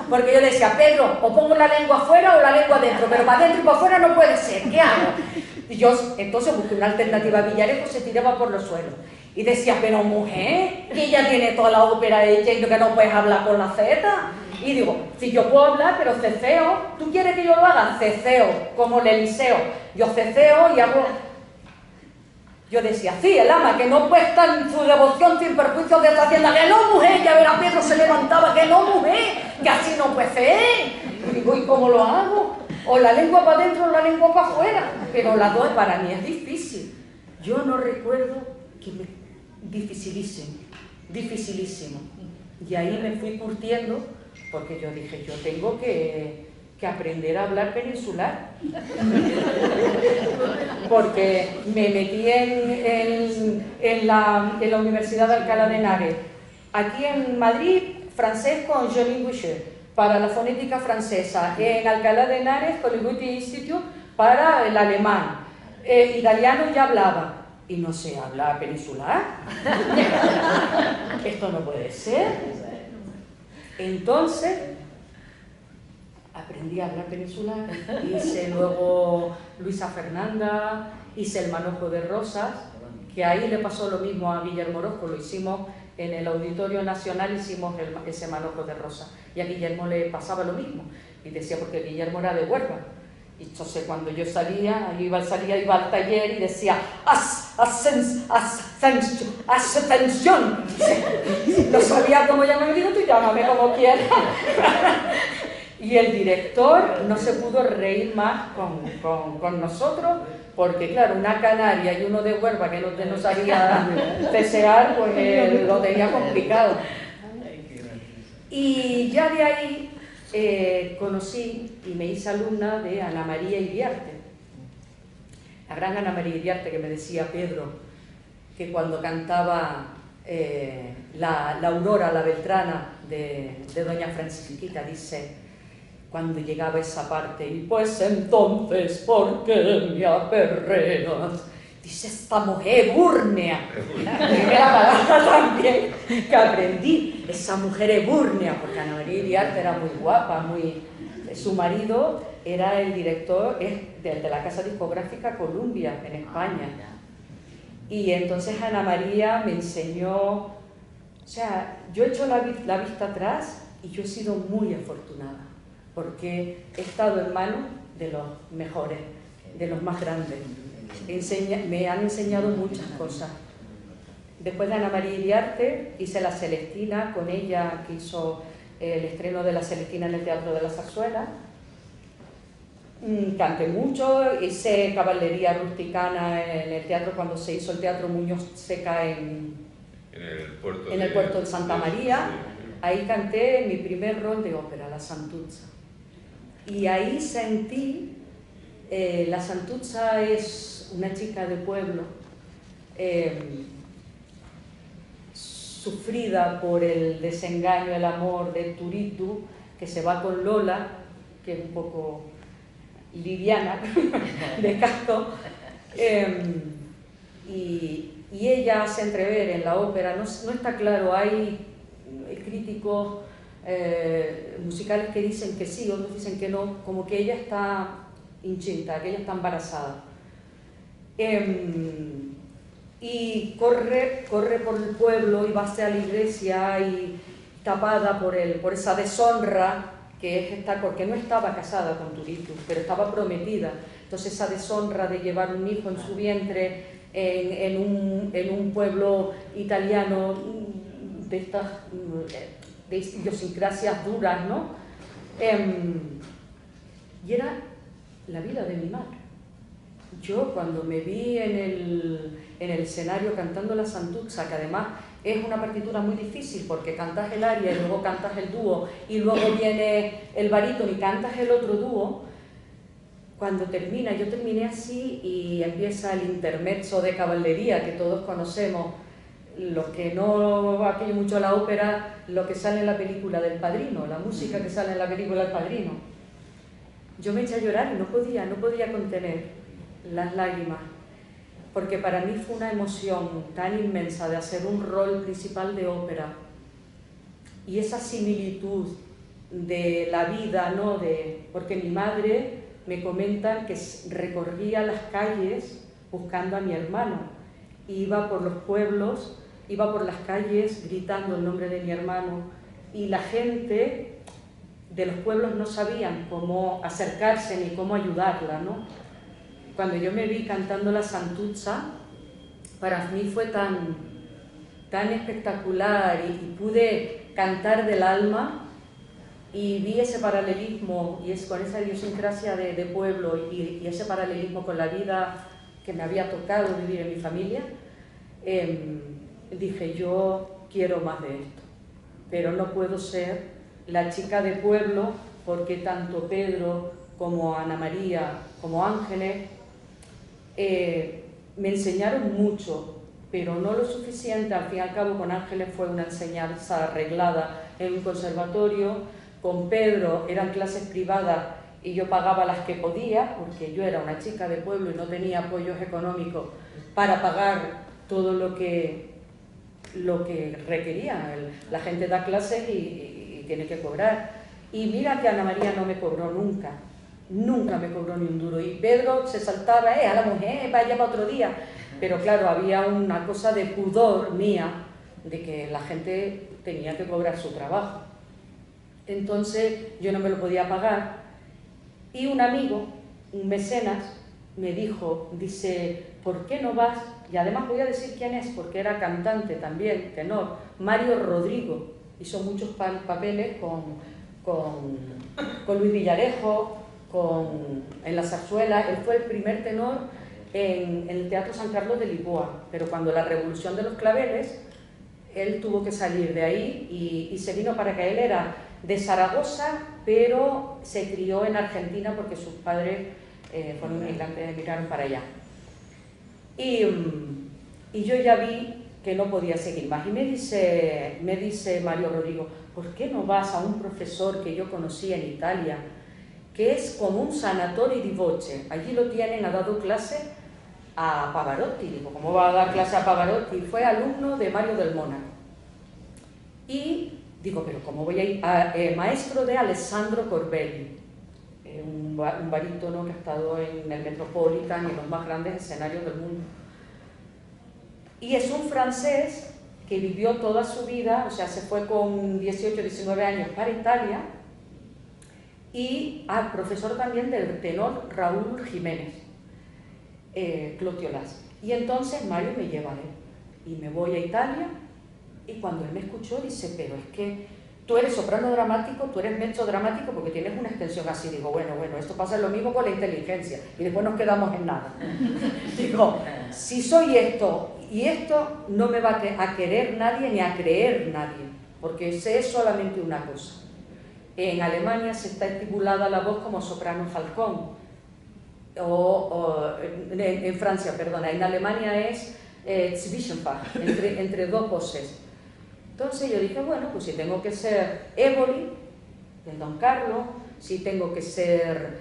Porque yo decía, Pedro, o pongo la lengua afuera o la lengua adentro, pero para adentro y para afuera no puede ser, ¿qué hago? Y yo entonces busqué una alternativa. Villarejo se tiraba por los suelos y decía, pero mujer, que ya tiene toda la ópera hecha y que no puedes hablar con la Z. Y digo, si yo puedo hablar, pero ceceo, ¿tú quieres que yo lo haga? Ceceo, como el Eliseo. Yo ceceo y hago... Yo decía, sí, el ama, que no puede estar en su devoción sin perjuicio de esa hacienda. Que no, mujer, ya verá, Pedro se levantaba, que no, mujer, que así no puede ser. Y digo, ¿y cómo lo hago? O la lengua para adentro o la lengua para afuera. Pero las dos para mí es difícil. Yo no recuerdo dificilísimo. Y ahí me fui curtiendo, porque yo dije, yo tengo que aprender a hablar peninsular. Porque me metí en la Universidad de Alcalá de Henares. Aquí en Madrid, francés con Jolin Boucher, para la fonética francesa. En Alcalá de Henares, con el Goethe Institute, para el alemán. Italiano ya hablaba. Y no sé hablar peninsular. Esto no puede ser. Entonces aprendí a hablar peninsular, hice luego Luisa Fernanda, hice el manojo de rosas, que ahí le pasó lo mismo a Guillermo Orozco, lo hicimos en el Auditorio Nacional, hicimos ese manojo de rosas, y a Guillermo le pasaba lo mismo, y decía, porque Guillermo era de Huelva, y entonces cuando yo salía iba al taller y decía, ascensión, no sabía cómo llamarme, digo, tú llámame como quieras. Y el director no se pudo reír más con nosotros, porque claro, una canaria y uno de Huelva que no sabía cesear, pues lo tenía complicado. Y ya de ahí conocí y me hice alumna de Ana María Iriarte. La gran Ana María Iriarte, que me decía Pedro, que cuando cantaba la Aurora, la Beltrana de doña Francisquita dice, cuando llegaba esa parte, y pues entonces, ¿por qué me aperreas? Dice, esta mujer búrnea. La palabra también que aprendí, esa mujer ebúrnea, porque Ana María Iriarte era muy guapa, su marido era el director de la casa discográfica Columbia en España. Y entonces Ana María me enseñó, o sea, yo he hecho la vista atrás y yo he sido muy afortunada, porque he estado en manos de los mejores, de los más grandes. Me han enseñado muchas cosas. Después de Ana María Iriarte hice La Celestina con ella, que hizo el estreno de La Celestina en el Teatro de la Zarzuela. Canté mucho, hice caballería rusticana en el teatro cuando se hizo el Teatro Muñoz Seca en el puerto de Santa María. Ahí canté mi primer rol de ópera, La Santuzza. Y ahí sentí, la Santuzza es una chica de pueblo, sufrida por el desengaño, el amor de Turitu, que se va con Lola, que es un poco liviana, de casco, y ella hace entrever en la ópera, no está claro, hay críticos musicales que dicen que sí, otros dicen que no, como que ella está incinta, que ella está embarazada. Y corre por el pueblo y va hacia la iglesia y tapada por esa deshonra que es esta, porque no estaba casada con Turitu, pero estaba prometida. Entonces esa deshonra de llevar un hijo en su vientre en un pueblo italiano de estas de idiosincrasias duras, ¿no? Y era la vida de mi madre. Yo cuando me vi en el escenario cantando la Santuzza, que además es una partitura muy difícil porque cantas el aria y luego cantas el dúo y luego viene el barítono y cantas el otro dúo, cuando termina, yo terminé así y empieza el intermezzo de caballería que todos conocemos, los que no aquello mucho la ópera, lo que sale en la película del Padrino, la música que sale en la película del Padrino. Yo me eché a llorar y no podía contener las lágrimas, porque para mí fue una emoción tan inmensa de hacer un rol principal de ópera y esa similitud de la vida, ¿no? Porque mi madre me comentan que recorría las calles buscando a mi hermano, iba por los pueblos, iba por las calles gritando el nombre de mi hermano y la gente de los pueblos no sabían cómo acercarse ni cómo ayudarla, ¿no? Cuando yo me vi cantando la Santuzza, para mí fue tan espectacular y pude cantar del alma y vi ese paralelismo y con esa idiosincrasia de pueblo y ese paralelismo con la vida que me había tocado vivir en mi familia. Dije, yo quiero más de esto, pero no puedo ser la chica de pueblo porque tanto Pedro como Ana María como Ángeles me enseñaron mucho, pero no lo suficiente. Al fin y al cabo con Ángeles fue una enseñanza arreglada en un conservatorio, con Pedro eran clases privadas y yo pagaba las que podía porque yo era una chica de pueblo y no tenía apoyos económicos para pagar todo lo que requería. La gente da clases y tiene que cobrar. Y mira que Ana María no me cobró nunca me cobró ni un duro. Y Pedro se saltaba, a la mujer, vaya para otro día. Pero claro, había una cosa de pudor mía, de que la gente tenía que cobrar su trabajo. Entonces yo no me lo podía pagar. Y un amigo, un mecenas, me dice, ¿por qué no vas? Y además voy a decir quién es, porque era cantante también, tenor, Mario Rodrigo. Hizo muchos papeles con Luis Villarejo, en la zarzuela. Él fue el primer tenor en el Teatro San Carlos de Lisboa, pero cuando la Revolución de los Claveles, él tuvo que salir de ahí y se vino para acá. Él era de Zaragoza, pero se crió en Argentina porque sus padres fueron inmigrantes, emigraron para allá. Y yo ya vi que no podía seguir más. Y me dice Mario Rodrigo, ¿por qué no vas a un profesor que yo conocí en Italia, que es como un sanatorio di voce? Allí lo tienen, ha dado clase a Pavarotti. Digo, ¿cómo va a dar clase a Pavarotti? Fue alumno de Mario del Mónaco. Y digo, pero ¿cómo voy a ir? Maestro de Alessandro Corbelli, un barítono que ha estado en el Metropolitan y en los más grandes escenarios del mundo. Y es un francés que vivió toda su vida, o sea, se fue con 18, 19 años para Italia, y profesor también del tenor Raúl Jiménez, Clotiolas. Y entonces Mario me lleva a él, y me voy a Italia, y cuando él me escuchó dice, pero es que tú eres soprano dramático, tú eres mezzo dramático, porque tienes una extensión así. Digo, bueno, esto pasa lo mismo con la inteligencia, y después nos quedamos en nada. Digo, si soy esto, y esto no me va a querer nadie ni a creer nadie, porque sé solamente una cosa. En Alemania se está estipulada la voz como soprano falcón, en Francia, perdona, en Alemania es Zwischenfach, entre dos voces. Entonces yo dije, bueno, pues si tengo que ser Éboli, del Don Carlo, si tengo que ser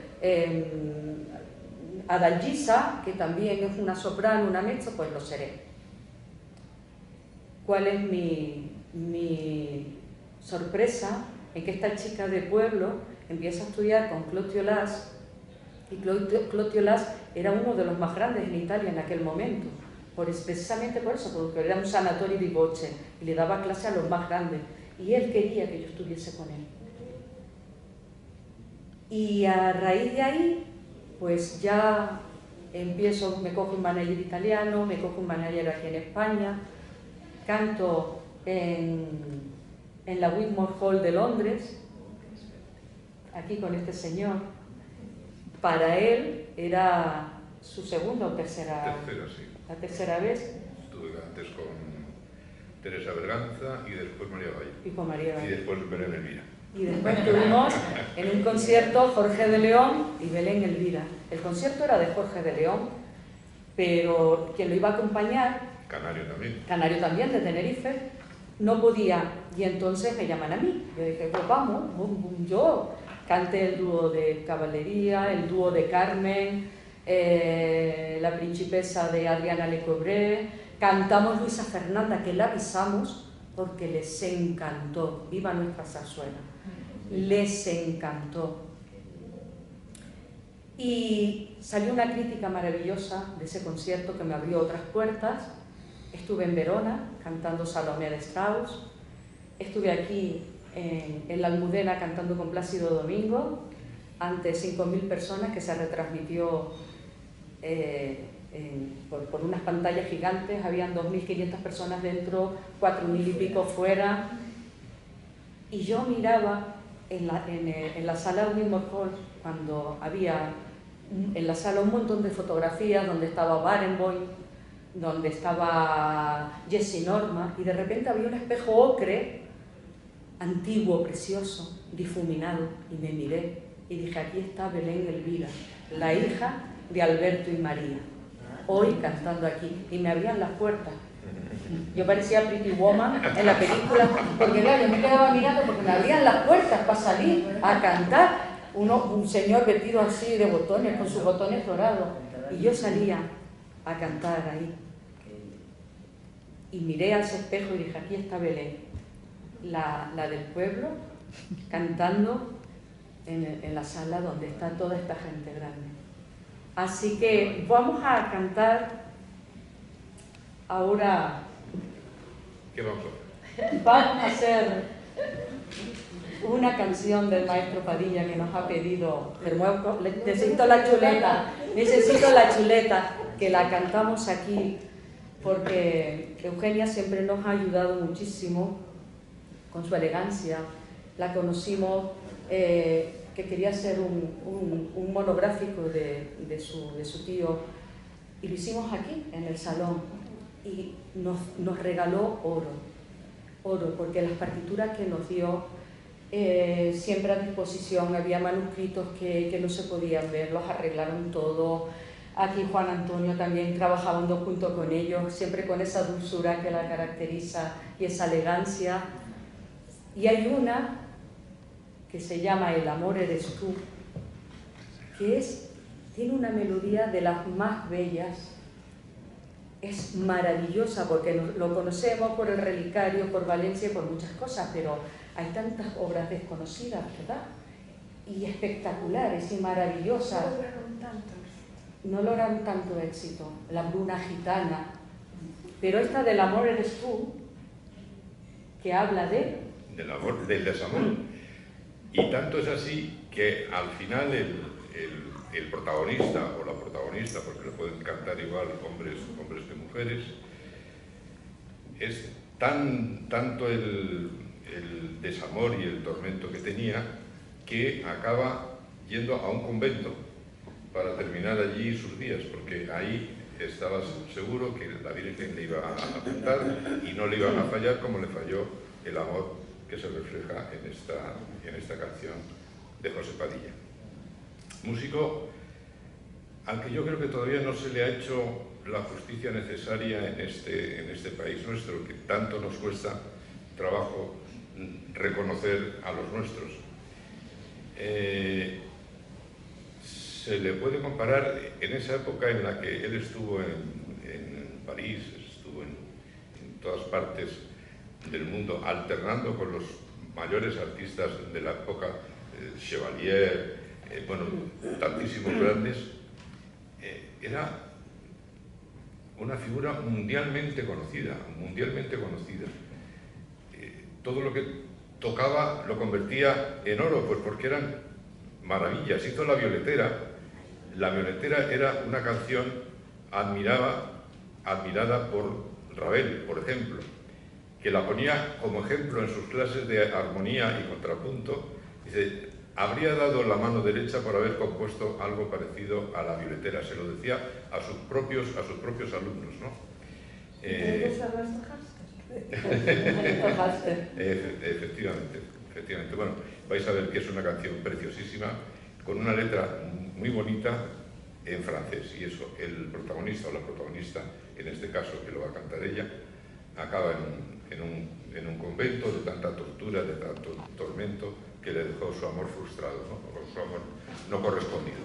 Adalgisa, que también es una soprano, una mezzo, pues lo seré. ¿Cuál es mi sorpresa? En que esta chica de pueblo empieza a estudiar con Clotiolas, y Clotiolas era uno de los más grandes en Italia en aquel momento, precisamente por eso, porque era un sanatorio di voce, y le daba clase a los más grandes, y él quería que yo estuviese con él. Y a raíz de ahí, pues ya me cojo un manager italiano, me cojo un manager aquí en España, canto en la Wigmore Hall de Londres, aquí con este señor. Para él era su segunda o tercera sí. La tercera vez. Estuve antes con Teresa Berganza y después María Valle. Y con María Valle. Y después Belén Elvira. Y después estuvimos en un concierto Jorge de León y Belén Elvira. El concierto era de Jorge de León, pero quien lo iba a acompañar, Canario también, de Tenerife, no podía, y entonces me llaman a mí. Yo dije, pues vamos, yo canté el dúo de Caballería, el dúo de Carmen, La Principesa de Adriana Lecouvreur, cantamos Luisa Fernanda, que la avisamos porque les encantó. Viva nuestra zarzuela, les encantó. Y salió una crítica maravillosa de ese concierto que me abrió otras puertas. Estuve en Verona cantando Salomé de Strauss, estuve aquí en la Almudena cantando con Plácido Domingo ante 5.000 personas, que se retransmitió por unas pantallas gigantes. Habían 2.500 personas dentro, 4.000 y pico fuera, y yo miraba en la sala Wigmore Hall, cuando había en la sala un montón de fotografías donde estaba Barenboim, donde estaba Jessie Norma, y de repente había un espejo ocre, antiguo, precioso, difuminado, y me miré y dije, aquí está Belén Elvira, la hija de Alberto y María, hoy cantando aquí, y me abrían las puertas. Yo parecía Pretty Woman en la película, porque claro, yo me quedaba mirando porque me abrían las puertas para salir a cantar, un señor vestido así de botones, con sus botones dorados, y yo salía a cantar ahí. Y miré a ese espejo y dije, aquí está Belén, la del pueblo, cantando en la sala donde está toda esta gente grande. Así que vamos a cantar ahora. ¿Qué vamos a hacer? Vamos a hacer una canción del maestro Padilla que nos ha pedido. Necesito la chuleta, que la cantamos aquí, porque Eugenia siempre nos ha ayudado muchísimo con su elegancia. La conocimos, que quería hacer un monográfico de su tío, y lo hicimos aquí, en el salón, y nos regaló oro, porque las partituras que nos dio, siempre a disposición, había manuscritos que no se podían ver, los arreglaron todo, Aquí Juan Antonio también trabajando junto con ellos, siempre con esa dulzura que la caracteriza y esa elegancia. Y hay una que se llama El amor eres tú, que tiene una melodía de las más bellas. Es maravillosa porque lo conocemos por el Relicario, por Valencia y por muchas cosas, pero hay tantas obras desconocidas, ¿verdad? Y espectaculares y maravillosas. No lograron tanto éxito. La Bruna Gitana. Pero esta del amor eres tú, que habla del amor, del desamor. Y tanto es así que al final el protagonista o la protagonista, porque le pueden cantar igual hombres que mujeres, es tanto el desamor y el tormento que tenía que acaba yendo a un convento para terminar allí sus días, porque ahí estaba seguro que la Virgen le iba a aceptar y no le iban a fallar como le falló el amor que se refleja en esta canción de José Padilla. Músico al que yo creo que todavía no se le ha hecho la justicia necesaria en este país nuestro, que tanto nos cuesta trabajo reconocer a los nuestros. Se le puede comparar en esa época en la que él estuvo en París, estuvo en todas partes del mundo, alternando con los mayores artistas de la época, Chevalier, bueno, tantísimos grandes. Era una figura mundialmente conocida, todo lo que tocaba lo convertía en oro, pues porque eran maravillas. Hizo La Violetera. La Violetera era una canción admirada por Ravel, por ejemplo, que la ponía como ejemplo en sus clases de armonía y contrapunto. Dice, habría dado la mano derecha por haber compuesto algo parecido a La Violetera. Se lo decía a sus propios alumnos, ¿no? Efectivamente. Bueno, vais a ver que es una canción preciosísima, con una letra muy bonita en francés, y eso, el protagonista o la protagonista, en este caso que lo va a cantar ella, acaba en un convento de tanta tortura, de tanto tormento, que le dejó su amor frustrado, ¿no? O su amor no correspondido.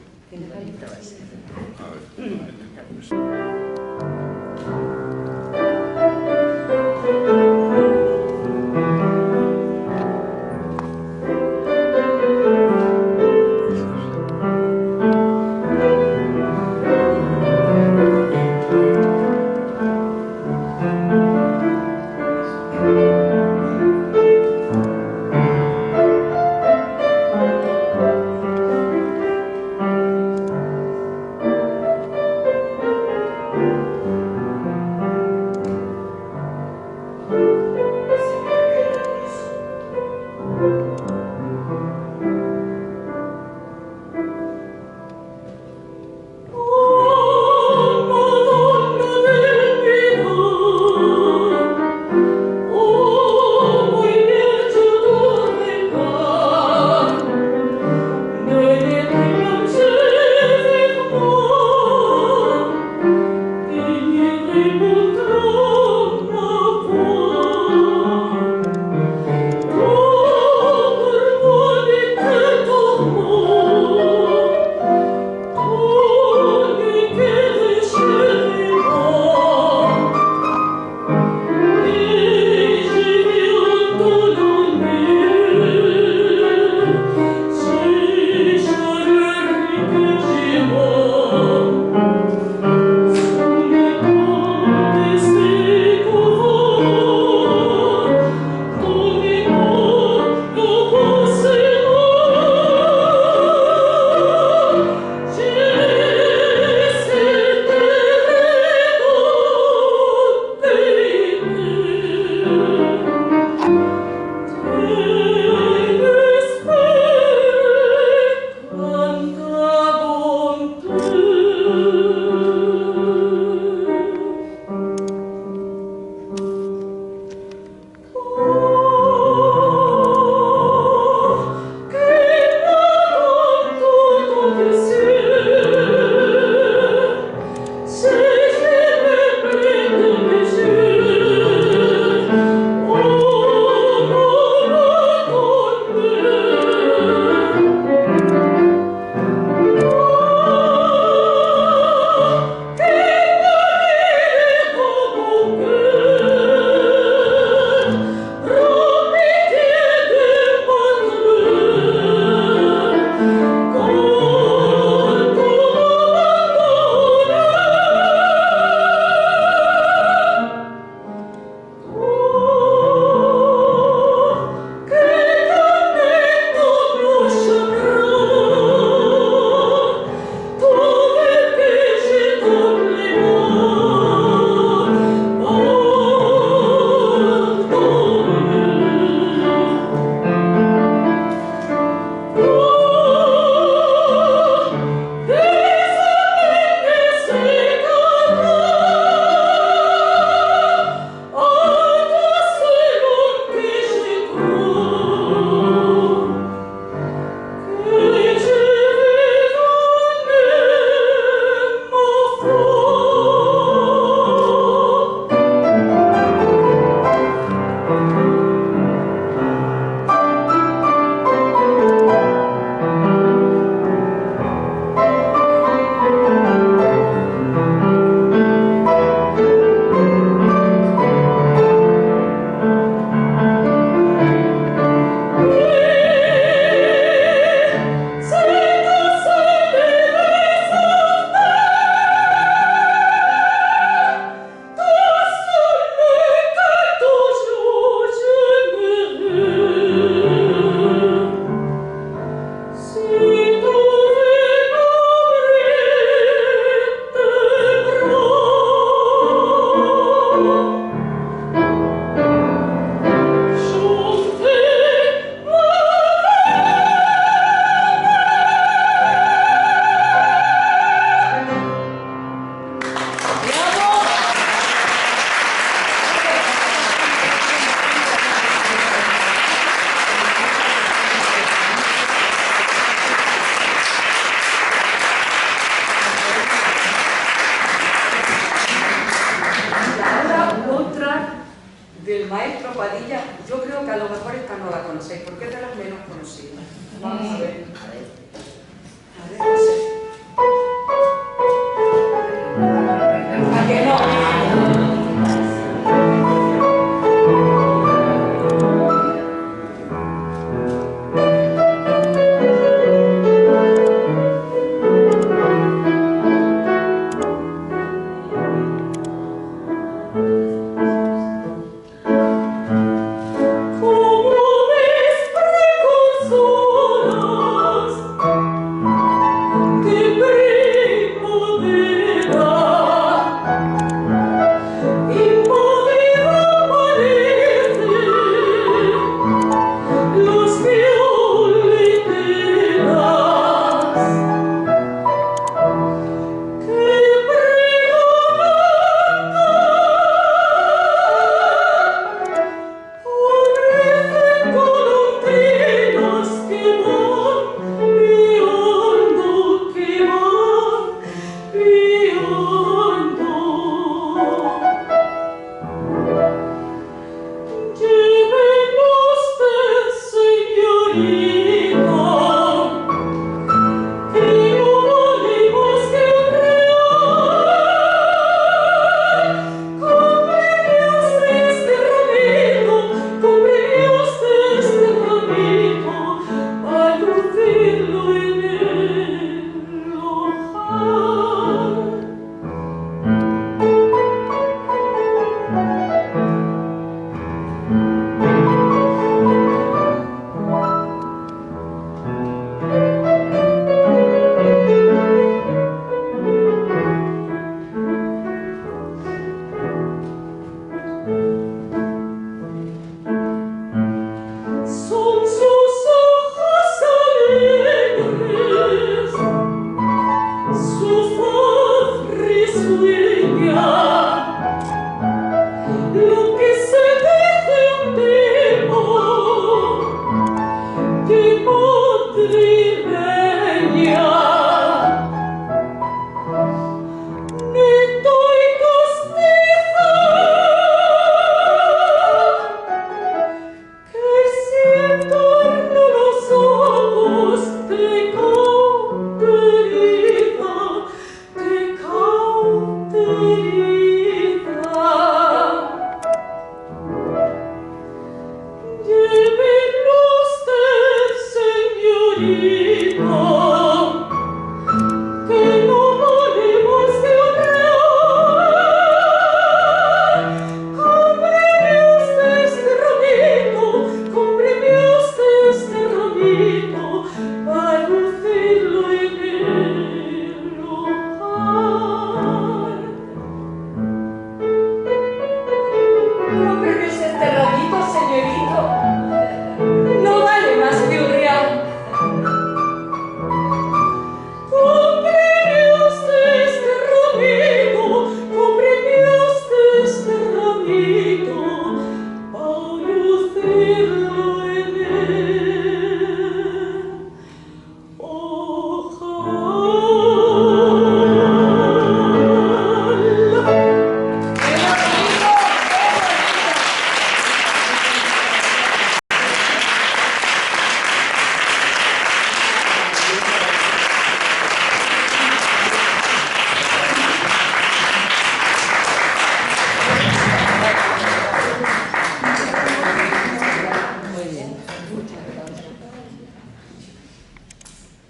porque es de las menos conocidas. Vamos a ver. ¿A que no?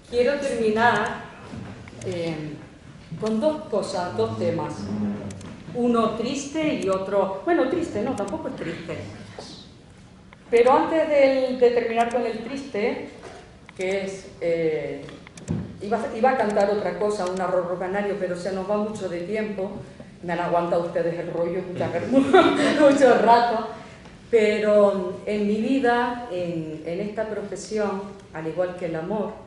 Quiero terminar con dos cosas, dos temas. Uno triste y otro... Bueno, triste no, tampoco es triste. Pero antes de terminar con el triste, que es... iba a cantar otra cosa, un arrorro canario, pero se nos va mucho de tiempo. Me han aguantado ustedes el rollo mucho rato. Pero en mi vida, en esta profesión, al igual que el amor,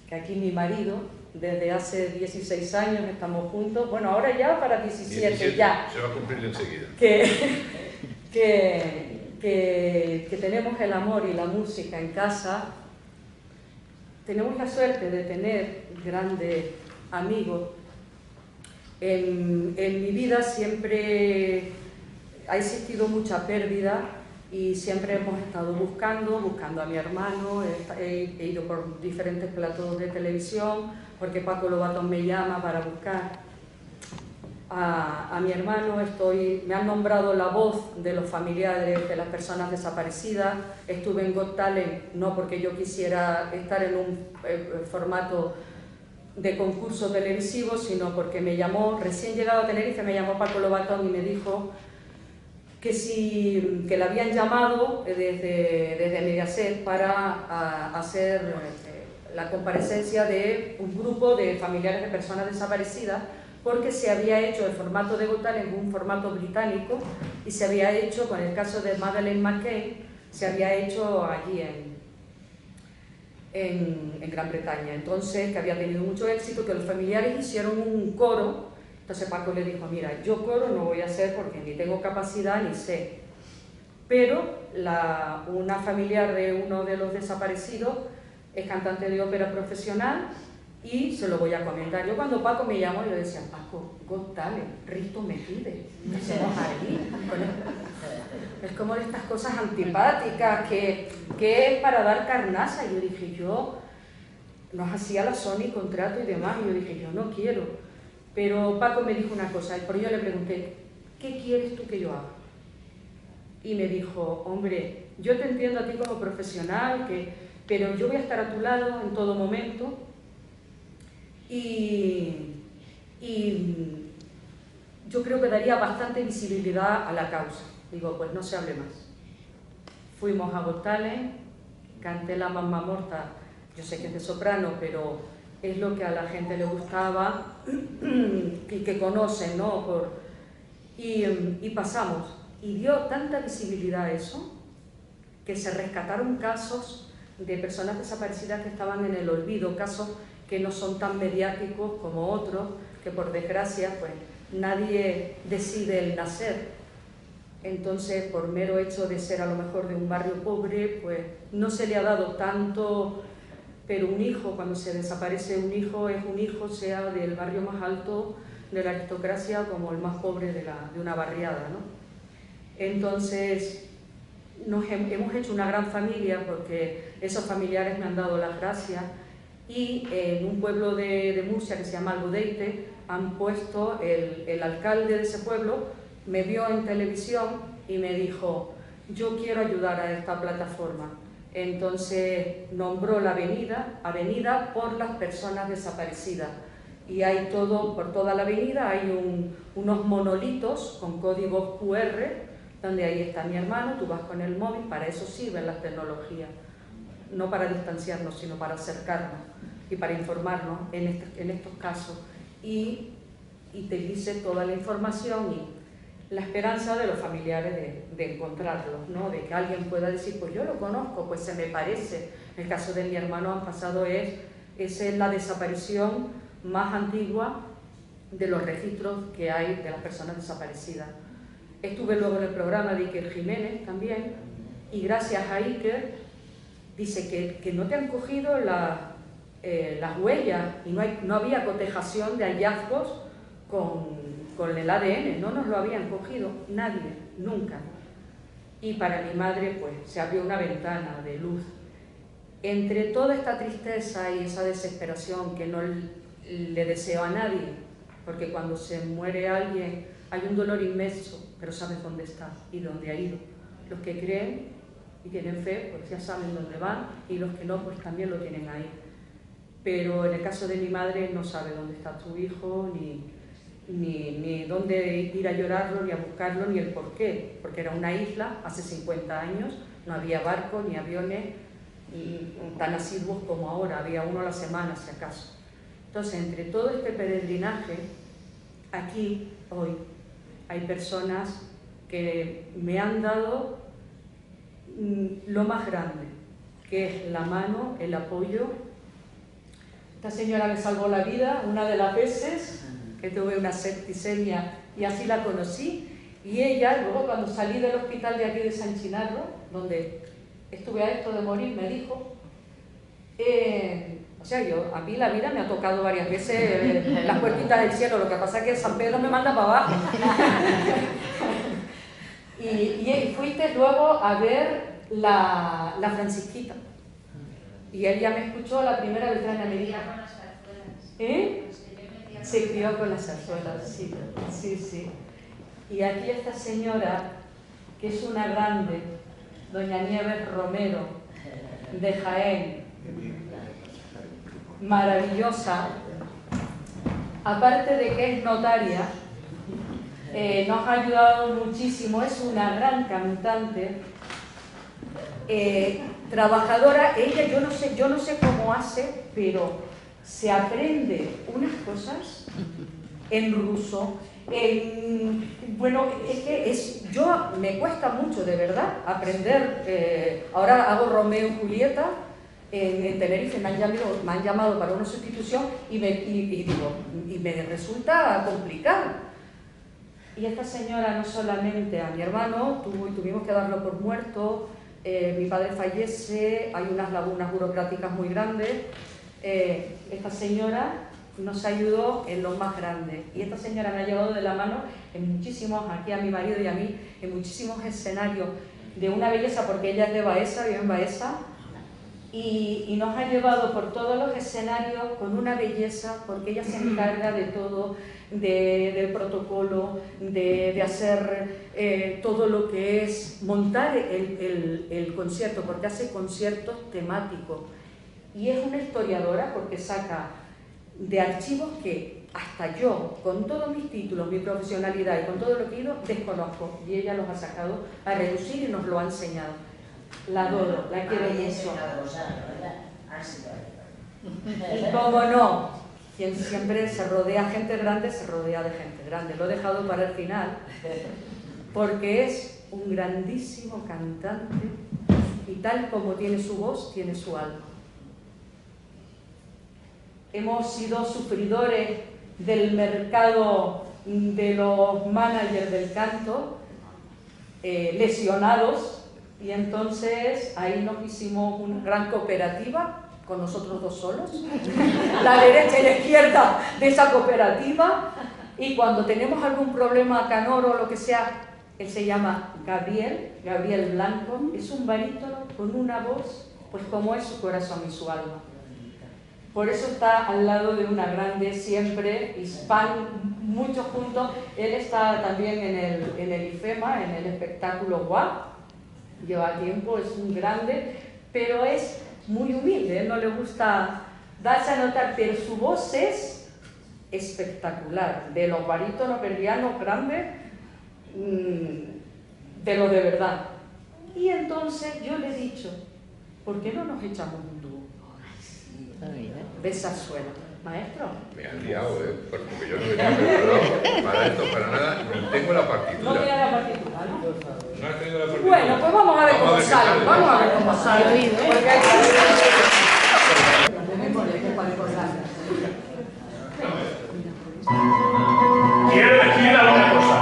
que aquí mi marido, desde hace 16 años estamos juntos, bueno, ahora ya para 17 ya. Se va a cumplir enseguida. Que tenemos el amor y la música en casa, tenemos la suerte de tener grandes amigos. En mi vida siempre ha existido mucha pérdida, y siempre hemos estado buscando a mi hermano, he ido por diferentes platos de televisión, porque Paco Lobatón me llama para buscar a mi hermano. Me han nombrado la voz de los familiares de las personas desaparecidas. Estuve en Got Talent, no porque yo quisiera estar en un formato de concurso televisivo, sino porque me llamó, recién llegado a Tenerife, me llamó Paco Lobatón y me dijo que le habían llamado desde Mediaset para hacer la comparecencia de un grupo de familiares de personas desaparecidas, porque se había hecho el formato de Got Talent en un formato británico y se había hecho, con el caso de Madeleine McCann, se había hecho allí en Gran Bretaña. Entonces, que había tenido mucho éxito, que los familiares hicieron un coro. Entonces Paco le dijo, mira, yo coro no voy a hacer porque ni tengo capacidad ni sé, pero una familiar de uno de los desaparecidos es cantante de ópera profesional y se lo voy a comentar. Yo cuando Paco me llamó, yo decía, Paco, Got Talent, Risto me pide, hacemos ahí. Es como de estas cosas antipáticas que es para dar carnaza. Y yo dije, nos hacía la Sony contrato y demás, y yo dije, yo no quiero. Pero Paco me dijo una cosa, pero yo le pregunté, ¿qué quieres tú que yo haga? Y me dijo, hombre, yo te entiendo a ti como profesional, pero yo voy a estar a tu lado en todo momento y yo creo que daría bastante visibilidad a la causa. Digo, pues no se hable más. Fuimos a Got Talent, canté La Mamma Morta, yo sé que es de soprano, pero es lo que a la gente le gustaba y que conocen, ¿no? Y pasamos. Y dio tanta visibilidad a eso que se rescataron casos de personas desaparecidas que estaban en el olvido, casos que no son tan mediáticos como otros, que por desgracia pues nadie decide el nacer. Entonces, por mero hecho de ser a lo mejor de un barrio pobre, pues no se le ha dado tanto. Pero un hijo, cuando se desaparece un hijo, es un hijo, sea del barrio más alto de la aristocracia como el más pobre de una barriada, ¿no? Entonces, hemos hecho una gran familia porque esos familiares me han dado las gracias y en un pueblo de Murcia que se llama Albudeite han puesto, el alcalde de ese pueblo me vio en televisión y me dijo, yo quiero ayudar a esta plataforma. Entonces nombró la avenida por las personas desaparecidas y hay por toda la avenida hay unos monolitos con códigos QR donde ahí está mi hermano, tú vas con el móvil, para eso sirven las tecnologías, no para distanciarnos sino para acercarnos y para informarnos en estos casos y te dice toda la información y la esperanza de los familiares de encontrarlos, ¿no? De que alguien pueda decir, pues yo lo conozco, pues se me parece. En el caso de mi hermano han pasado esa es la desaparición más antigua de los registros que hay de las personas desaparecidas. Estuve luego en el programa de Iker Jiménez también, y gracias a Iker dice que no te han cogido las huellas y no había cotejación de hallazgos con el ADN, no nos lo habían cogido nadie, nunca. Y para mi madre pues se abrió una ventana de luz. Entre toda esta tristeza y esa desesperación que no le deseo a nadie, porque cuando se muere alguien hay un dolor inmenso, pero sabes dónde está y dónde ha ido. Los que creen y tienen fe pues ya saben dónde van y los que no pues también lo tienen ahí. Pero en el caso de mi madre no sabe dónde está su hijo, ni dónde ir a llorarlo, ni a buscarlo, ni el por qué, porque era una isla hace 50 años, no había barcos ni aviones tan asiduos como ahora, había uno a la semana si acaso. Entonces, entre todo este peregrinaje, aquí, hoy, hay personas que me han dado lo más grande, que es la mano, el apoyo. Esta señora me salvó la vida una de las veces que tuve una septicemia y así la conocí, y ella, luego cuando salí del hospital de aquí de San Chinarro, donde estuve a esto de morir, me dijo, o sea, a mí la vida me ha tocado varias veces las puertitas del cielo, lo que pasa es que San Pedro me manda para abajo. Y fuiste luego a ver la Francisquita. Y él ya me escuchó la primera vez en América. Se crió con las zarzuelas, sí, sí, sí. Y aquí esta señora, que es una grande, doña Nieves Romero, de Jaén, maravillosa, aparte de que es notaria, nos ha ayudado muchísimo, es una gran cantante, trabajadora. Ella, yo no sé cómo hace, pero se aprende unas cosas en ruso, bueno, es que me cuesta mucho, de verdad, aprender. Ahora hago Romeo y Julieta en Tenerife, me han llamado para una sustitución y me resulta complicado. Y esta señora, no solamente a mi hermano, tuvimos que darlo por muerto, mi padre fallece, hay unas lagunas burocráticas muy grandes. Esta señora nos ayudó en lo más grande, y esta señora me ha llevado de la mano en muchísimos, aquí a mi marido y a mí, en muchísimos escenarios de una belleza, porque ella es de Baeza, vive en Baeza, y nos ha llevado por todos los escenarios con una belleza, porque ella se encarga de todo, del protocolo, de hacer todo lo que es montar el concierto, porque hace conciertos temáticos. Y es una historiadora porque saca de archivos que hasta yo, con todos mis títulos, mi profesionalidad y con todo lo que he ido, desconozco. Y ella los ha sacado a reducir y nos lo ha enseñado. La adoro, la quiero mucho. Y cómo no, quien siempre se rodea de gente grande, se rodea de gente grande. Lo he dejado para el final, porque es un grandísimo cantante y tal como tiene su voz, tiene su alma. Hemos sido sufridores del mercado de los managers del canto, lesionados, y entonces ahí nos hicimos una gran cooperativa, con nosotros dos solos, la derecha y la izquierda de esa cooperativa, y cuando tenemos algún problema canoro o lo que sea, él se llama Gabriel Blanco, es un barítono con una voz, pues como es su corazón y su alma. Por eso está al lado de una grande siempre, muchos juntos. Él está también en el IFEMA, en el espectáculo GUA, lleva tiempo, es un grande, pero es muy humilde, él no le gusta darse a notar, pero su voz es espectacular, de los barítonos verdianos grandes, de lo de verdad. Y entonces yo le he dicho, ¿por qué no nos echamos un dúo de zarzuela? Maestro. Me han liado, porque yo no venía preparado para esto, para nada, ni tengo la partitura. No tiene la partitura, ¿no? ¿No has tenido la partitura? Bueno, pues vamos a ver cómo sale. Vamos a ver cómo sale. Porque hay Quiero decirle alguna cosa.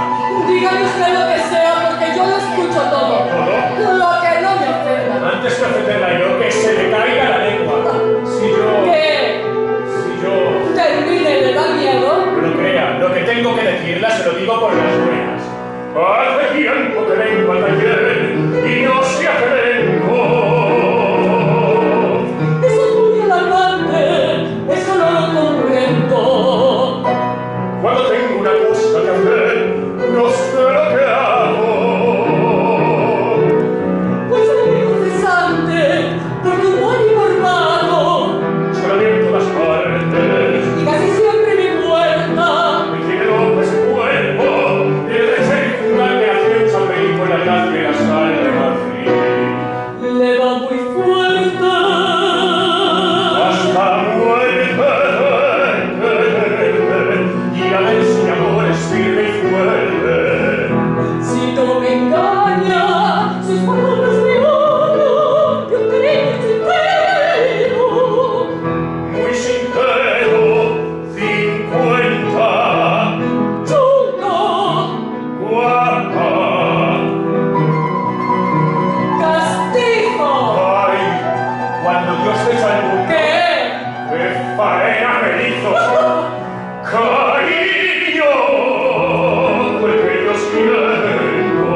dígame usted lo que sea, porque yo lo escucho todo. ¿Todo? Lo que no me ofenda. Antes de ofenderla yo, que se le caiga la lengua. ¿Qué? Si yo... Termine, le da miedo. No lo crea, lo que tengo que decirla se lo digo por las buenas. Hace tiempo que vengo al taller y no sé a qué vengo. Eso es muy alarmante, eso no lo comprendo. Cuando tengo una cosa que hacer, no sé lo que hago. Pues el amigo cesante, por tu buen y por malo, Se lo digo en todas partes. y casi siempre mi puerta. Me tiene loco ese cuerpo, y el deseo infundar que hace un salveíto en la edad de la sal de Madrid. Le va muy fuerte. Hasta muerte, y a ver si mi amor es firme y fuerte. Si no me engaña, sus palabras me hablan de un cariño sincero. Muy sincero, 50, Chulo, guapa. castigo. Ay, cuando Dios te salve, ¿Qué? qué faena me hizo. Cariño, porque yo sí vengo.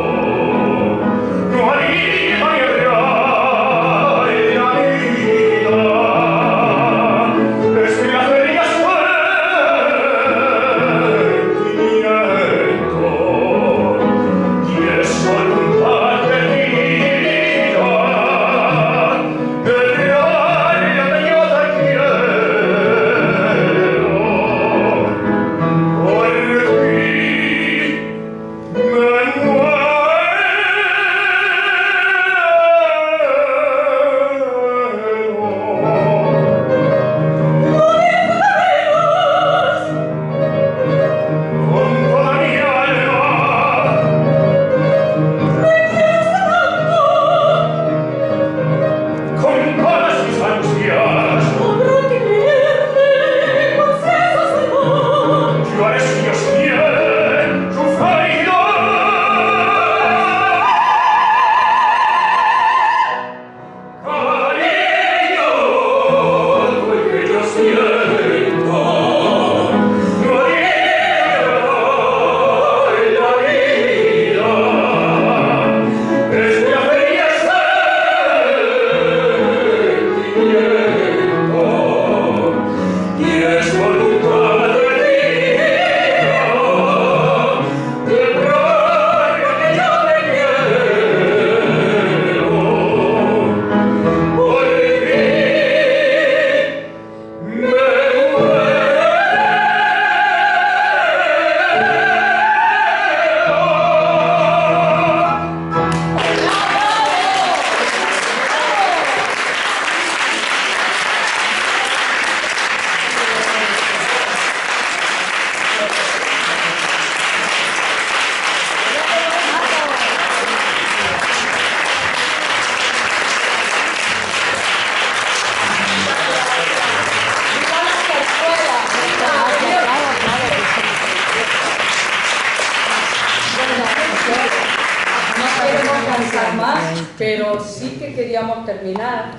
pero sí que queríamos terminar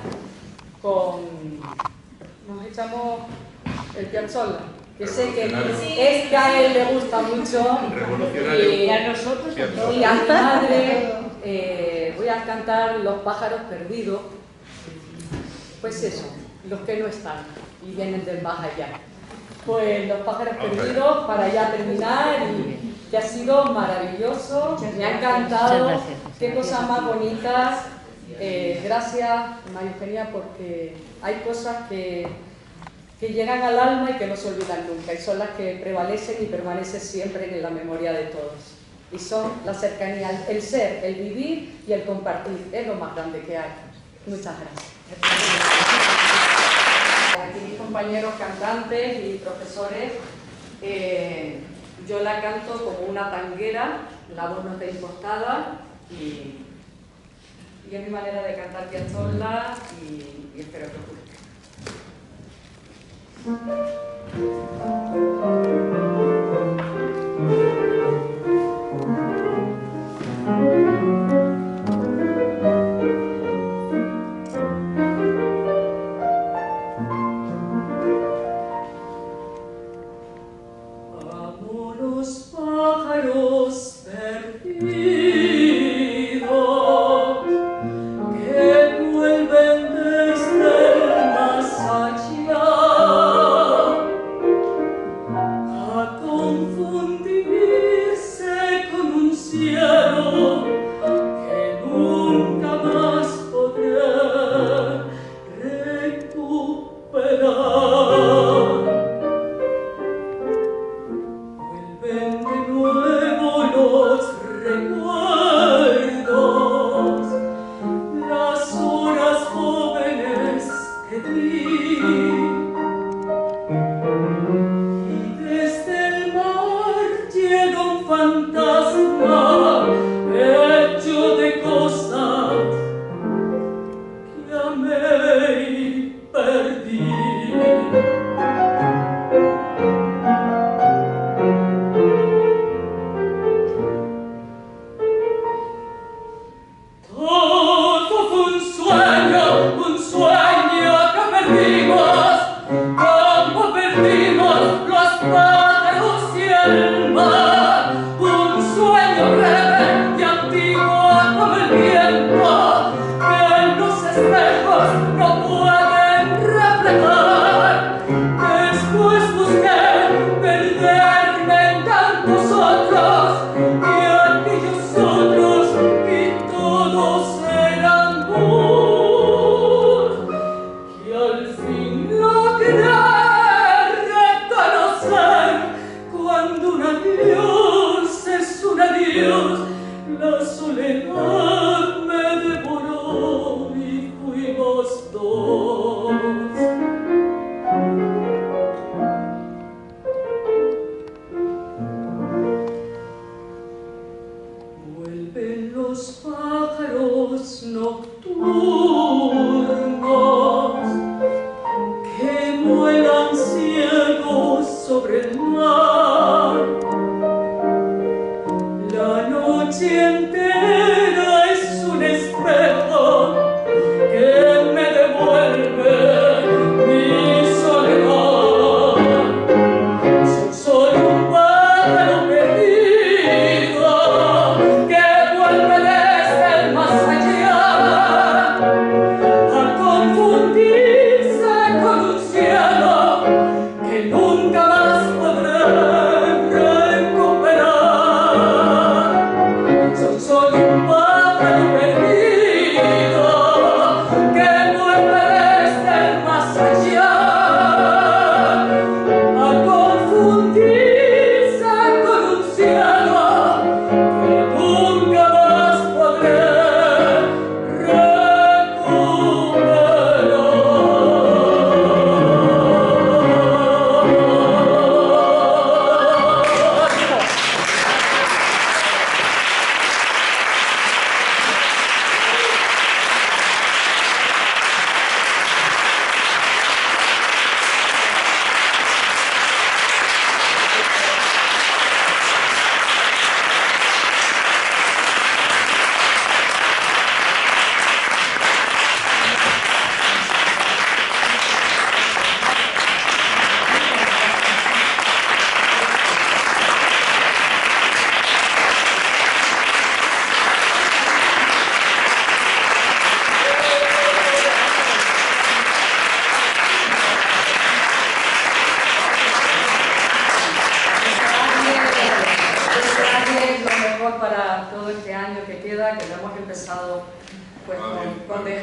con... Nos echamos el Piazzolla, que sé que es que a él le gusta mucho, y a nosotros y a mi madre voy a cantar Los pájaros perdidos, pues eso, los que no están y vienen del más allá. Pues Los pájaros perdidos, para ya terminar, y que ha sido maravilloso, me ha encantado, qué cosas más bonitas. Gracias, María Eugenia, porque hay cosas que llegan al alma y que no se olvidan nunca, y son las que prevalecen y permanecen siempre en la memoria de todos. Y son la cercanía, el ser, el vivir y el compartir, es lo más grande que hay. Muchas gracias. Aquí mis compañeros cantantes y profesores, yo la canto como una tanguera, la voz no está impostada, y es mi manera de cantar Piazzolla, y espero que os guste. Amo los pájaros perdidos que vuelven desde el más allá.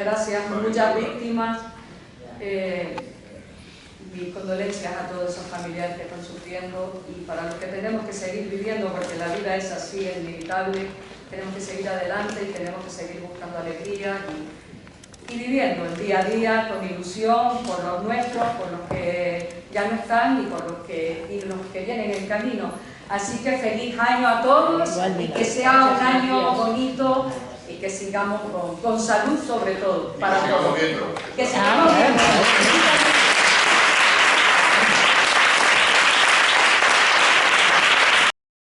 desgracias, muchas víctimas. Mis condolencias a todos esos familiares que están sufriendo y para los que tenemos que seguir viviendo, porque la vida es así, es inevitable, tenemos que seguir adelante y tenemos que seguir buscando alegría y viviendo el día a día con ilusión por los nuestros, por los que ya no están y por los que vienen en el camino. Así que feliz año a todos y que sea un año bonito y que sigamos con salud sobre todo para todos. Que sigamos viendo.